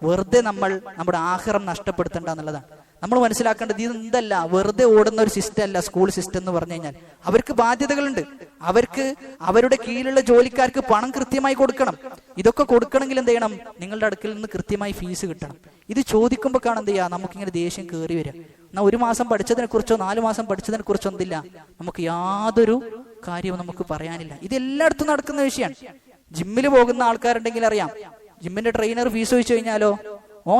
A: വെറുതെ നമ്മൾ നമ്മുടെ ആഖിറം നഷ്ടപ്പെടുത്തണ്ട എന്നുള്ളതാണ്. നമ്മൾ മനസ്സിലാക്കേണ്ടത് ഇത് എന്തല്ല, വെറുതെ ഓടുന്ന ഒരു സിസ്റ്റം അല്ല സ്കൂൾ സിസ്റ്റം എന്ന് പറഞ്ഞു കഴിഞ്ഞാൽ. അവർക്ക് ബാധ്യതകളുണ്ട്, അവർക്ക് അവരുടെ കീഴിലുള്ള ജോലിക്കാർക്ക് പണം കൃത്യമായി കൊടുക്കണം. ഇതൊക്കെ കൊടുക്കണമെങ്കിൽ എന്ത് ചെയ്യണം, നിങ്ങളുടെ അടുക്കൽ നിന്ന് കൃത്യമായി ഫീസ് കിട്ടണം. ഇത് ചോദിക്കുമ്പോൾ കാണാൻ എന്ത് ചെയ്യാം, നമുക്കിങ്ങനെ ദേഷ്യം കയറി വരാം. എന്നാൽ 1 മാസം പഠിച്ചതിനെ കുറിച്ചോ 4 മാസം പഠിച്ചതിനെ കുറിച്ചോ എന്തില്ല, നമുക്ക് യാതൊരു കാര്യവും നമുക്ക് പറയാനില്ല. ഇത് എല്ലായിടത്തും നടക്കുന്ന വിഷയമാണ്. ജിമ്മിൽ പോകുന്ന ആൾക്കാരുണ്ടെങ്കിൽ അറിയാം, ജിമ്മിന്റെ ട്രെയിനർ ഫീസ് ചോദിച്ചു കഴിഞ്ഞാലോ,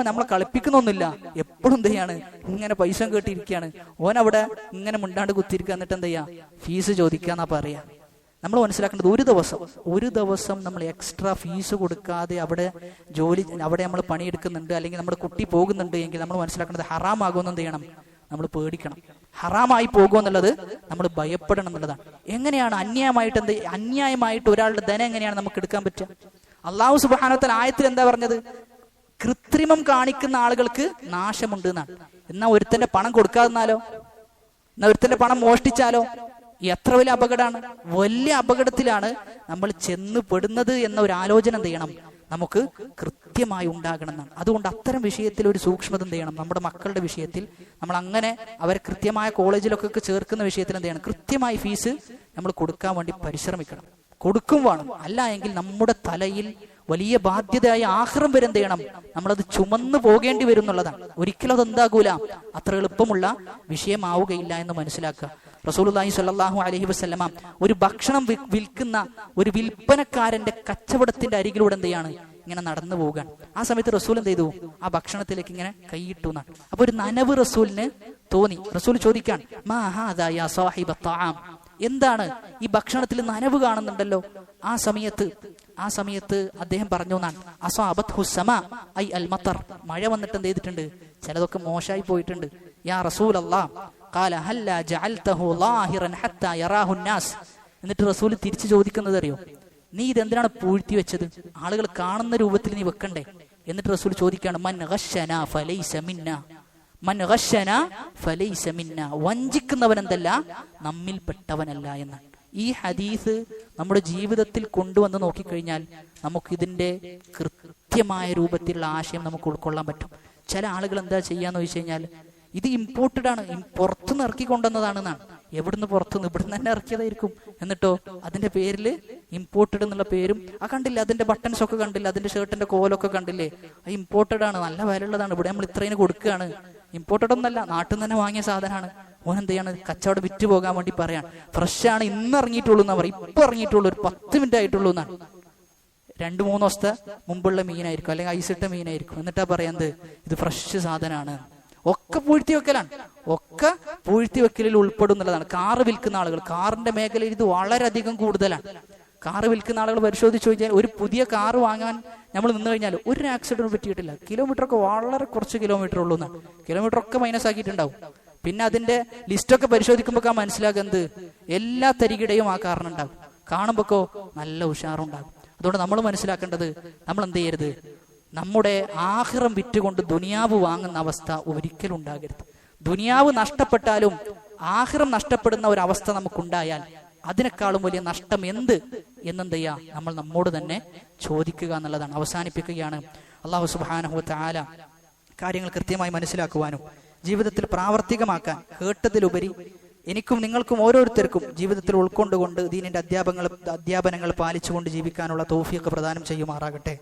A: നമ്മളെ കളിപ്പിക്കുന്നൊന്നുമില്ല, എപ്പോഴും എന്ത് ചെയ്യാണ്, ഇങ്ങനെ പൈസ കേട്ടിരിക്കുകയാണ്. അവിടെ ഇങ്ങനെ മുണ്ടാണ്ട് കുത്തിരിക്കുക, എന്നിട്ട് എന്ത് ചെയ്യാ, ഫീസ് ചോദിക്കാന്നാ പറയാ. നമ്മൾ മനസ്സിലാക്കേണ്ടത്, ഒരു ദിവസം നമ്മൾ എക്സ്ട്രാ ഫീസ് കൊടുക്കാതെ അവിടെ നമ്മൾ പണിയെടുക്കുന്നുണ്ട്, അല്ലെങ്കിൽ നമ്മുടെ കുട്ടി പോകുന്നുണ്ട് എങ്കിൽ നമ്മൾ മനസ്സിലാക്കേണ്ടത് ഹറാമാകുമെന്ന് എന്ത് ചെയ്യണം, നമ്മൾ പേടിക്കണം. ഹറാമായി പോകുമെന്നുള്ളത് നമ്മൾ ഭയപ്പെടണം എന്നുള്ളതാണ്. എങ്ങനെയാണ് അന്യായമായിട്ട് ഒരാളുടെ ധനം എങ്ങനെയാണ് നമുക്ക് എടുക്കാൻ പറ്റുക? അള്ളാഹു സുബ്ഹാനഹു വ തആല ആയത്തിൽ എന്താ പറഞ്ഞത്? കൃത്രിമം കാണിക്കുന്ന ആളുകൾക്ക് നാശമുണ്ട് എന്നാണ്. എന്നാ ഒരുത്തന്റെ പണം കൊടുക്കാതിരുന്നാലോ, എന്നാ ഒരുത്തന്റെ പണം മോഷ്ടിച്ചാലോ, എത്ര വലിയ അപകടമാണ്. വലിയ അപകടത്തിലാണ് നമ്മൾ ചെന്ന് പെടുന്നത് എന്ന ഒരു ആലോചന എന്ത് ചെയ്യണം, നമുക്ക് കൃത്യമായി ഉണ്ടാകണം എന്നാണ്. അതുകൊണ്ട് അത്തരം വിഷയത്തിൽ ഒരു സൂക്ഷ്മത എന്ത് ചെയ്യണം, നമ്മുടെ മക്കളുടെ വിഷയത്തിൽ നമ്മൾ അങ്ങനെ അവരെ കൃത്യമായ കോളേജിലൊക്കെ ചേർക്കുന്ന വിഷയത്തിൽ എന്ത് ചെയ്യണം, കൃത്യമായി ഫീസ് നമ്മൾ കൊടുക്കാൻ വേണ്ടി പരിശ്രമിക്കണം, കൊടുക്കും വേണം. അല്ല എങ്കിൽ നമ്മുടെ തലയിൽ വലിയ ബാധ്യതയായ ആഖിറം വരെ എന്ത് ചെയ്യണം, നമ്മളത് ചുമന്നു പോകേണ്ടി വരും എന്നുള്ളതാണ്. ഒരിക്കലും അതെന്താകൂല, അത്ര എളുപ്പമുള്ള വിഷയമാവുകയില്ല എന്ന് മനസ്സിലാക്കുക. റസൂലുള്ളാഹി സ്വല്ലല്ലാഹു അലൈഹി വസല്ലമ ഒരു ഭക്ഷണം വിൽക്കുന്ന ഒരു വിൽപ്പനക്കാരന്റെ കച്ചവടത്തിന്റെ അരികിലൂടെ എന്ത് ചെയ്യാണ്, ഇങ്ങനെ നടന്നു പോകാൻ. ആ സമയത്ത് റസൂൽ എന്ത് ചെയ്തു, ആ ഭക്ഷണത്തിലേക്ക് ഇങ്ങനെ കൈയിട്ടു എന്നാണ്. അപ്പൊ ഒരു നനവ് റസൂലിന് തോന്നി. റസൂൽ ചോദിക്കാൻ, മാ ഹാദാ യാ സാഹിബ തആം, എന്താണ് ഈ ഭക്ഷണത്തിൽ നനവ് കാണുന്നുണ്ടല്ലോ? ആ സമയത്ത് അദ്ദേഹം പറഞ്ഞു എന്നാണ്, അസ്വാബത്ഹു സമാ ഐ അൽ മത്തർ, മഴ വന്നിട്ട് എന്ത് ചെയ്തിട്ടുണ്ട്, ചിലതൊക്കെ മോശമായി പോയിട്ടുണ്ട്. യാ റസൂലല്ലാഹ് ഖാല ഹല്ലാ ജഅൽതഹു ളാഹിറൻ ഹത്താ യറാഹു الناس, എന്നിട്ട് റസൂൽ തിരിച്ചു ചോദിക്കുന്നത് അറിയോ, നീ ഇതെന്തിനാണ് പൂഴ്ത്തി വെച്ചത്? ആളുകൾ കാണുന്ന രൂപത്തിൽ നീ വെക്കണ്ടേ? എന്നിട്ട് റസൂൽ ചോദിക്കുകയാണ്, മൻ ഗശ്ശനാ ഫലൈസ മിന്നാ, മൻ ഗശ്ശനാ ഫലൈസ മിന്നാ, വഞ്ചിക്കുന്നവൻ എന്തല്ല, നമ്മിൽപ്പെട്ടവനല്ല എന്നാണ്. ഈ ഹദീസ് നമ്മുടെ ജീവിതത്തിൽ കൊണ്ടുവന്ന് നോക്കിക്കഴിഞ്ഞാൽ നമുക്ക് ഇതിന്റെ കൃത്യമായ രൂപത്തിലുള്ള ആശയം നമുക്ക് ഉൾക്കൊള്ളാൻ പറ്റും. ചില ആളുകൾ എന്താ ചെയ്യാന്ന് ചോദിച്ചു കഴിഞ്ഞാൽ, ഇത് ഇമ്പോർട്ടഡ് ആണ്, പുറത്തുനിന്ന് ഇറക്കി കൊണ്ടുവന്നതാണെന്നാണ്. എവിടുന്ന്? പുറത്തുനിന്ന്, ഇവിടുന്ന് തന്നെ ഇറക്കിയതായിരിക്കും. എന്നിട്ടോ അതിന്റെ പേരിൽ ഇമ്പോർട്ടഡ് എന്നുള്ള പേരും, കണ്ടില്ല അതിന്റെ ബട്ടൺസ് ഒക്കെ കണ്ടില്ല, അതിന്റെ ഷർട്ടിന്റെ കോലൊക്കെ കണ്ടില്ലേ, അത് ഇമ്പോർട്ടഡ് ആണ്, നല്ല വിലയുള്ളതാണ്, ഇവിടെ നമ്മൾ ഇത്രയും കൊടുക്കുകയാണ്. ഇമ്പോർട്ടഡ് ഒന്നല്ല, നാട്ടിൽ നിന്ന് തന്നെ വാങ്ങിയ സാധനമാണ്. ഓൻ എന്ത് ചെയ്യാണ്? കച്ചവടം വിറ്റ് പോകാൻ വേണ്ടി പറയാൻ, ഫ്രഷ് ആണ്, ഇന്ന് ഇറങ്ങിയിട്ടുള്ളൂ എന്നാ പറയും. ഇപ്പൊ ഇറങ്ങിയിട്ടുള്ളൂ, ഒരു 10 മിനിറ്റ് ആയിട്ടുള്ളൂ എന്നാണ്. 2-3 ദിവസത്തെ മുമ്പുള്ള മീനായിരിക്കും, അല്ലെങ്കിൽ ഐസിട്ട മീനായിരിക്കും. എന്നിട്ടാ പറയാന്ത് ഇത് ഫ്രഷ് സാധനമാണ്. ഒക്കെ പൂഴ്ത്തി വെക്കലാണ്, ഒക്കെ പൂഴ്ത്തി വെക്കലിൽ ഉൾപ്പെടും എന്നുള്ളതാണ്. കാറ് വിൽക്കുന്ന ആളുകൾ, കാറിന്റെ മേഖലയിൽ ഇത് വളരെയധികം കൂടുതലാണ്. കാറ് വിൽക്കുന്ന ആളുകൾ പരിശോധിച്ചു കഴിഞ്ഞാൽ, ഒരു പുതിയ കാറ് വാങ്ങാൻ നമ്മൾ നിന്ന് കഴിഞ്ഞാൽ ഒരു ആക്സിഡന്റ് പറ്റിയിട്ടില്ല. കിലോമീറ്റർ ഒക്കെ വളരെ കുറച്ച് കിലോമീറ്റർ ഉള്ളൂ എന്നാണ്. കിലോമീറ്റർ ഒക്കെ മൈനസ് ആക്കിയിട്ടുണ്ടാവും. പിന്നെ അതിന്റെ ലിസ്റ്റൊക്കെ പരിശോധിക്കുമ്പോൾ മനസ്സിലാക്കുന്നത് എല്ലാ തരികിടയും ആ കാറിനുണ്ടാകും. കാണുമ്പോഴോ നല്ല ഉഷാറുണ്ടാകും. അതുകൊണ്ട് നമ്മൾ മനസ്സിലാക്കേണ്ടത്, നമ്മൾ എന്ത് ചെയ്യരുത്, നമ്മുടെ ആഖിറം വിറ്റുകൊണ്ട് ദുനിയാവ് വാങ്ങുന്ന അവസ്ഥ ഒരിക്കലും ഉണ്ടാകരുത്. ദുനിയാവ് നഷ്ടപ്പെട്ടാലും ആഖിറം നഷ്ടപ്പെടുന്ന ഒരു അവസ്ഥ നമുക്കുണ്ടായാൽ അതിനേക്കാളും വലിയ നഷ്ടം എന്ത് എന്നെന്ത് ചെയ്യാ, നമ്മൾ നമ്മോട് തന്നെ ചോദിക്കുക എന്നുള്ളതാണ്. അവസാനിപ്പിക്കുകയാണ്. അല്ലാഹു സുബ്ഹാനഹു വ തആല കാര്യങ്ങൾ കൃത്യമായി മനസ്സിലാക്കുവാനും ജീവിതത്തിൽ പ്രാവർത്തികമാക്കാൻ, കേട്ടതിലുപരി എനിക്കും നിങ്ങൾക്കും ഓരോരുത്തർക്കും ജീവിതത്തിൽ ഉൾക്കൊണ്ടുകൊണ്ട് ദീനിന്റെ അധ്യാപനങ്ങൾ പാലിച്ചുകൊണ്ട് ജീവിക്കാനുള്ള തൗഫീഖ് പ്രദാനം ചെയ്യുമാറാകട്ടെ.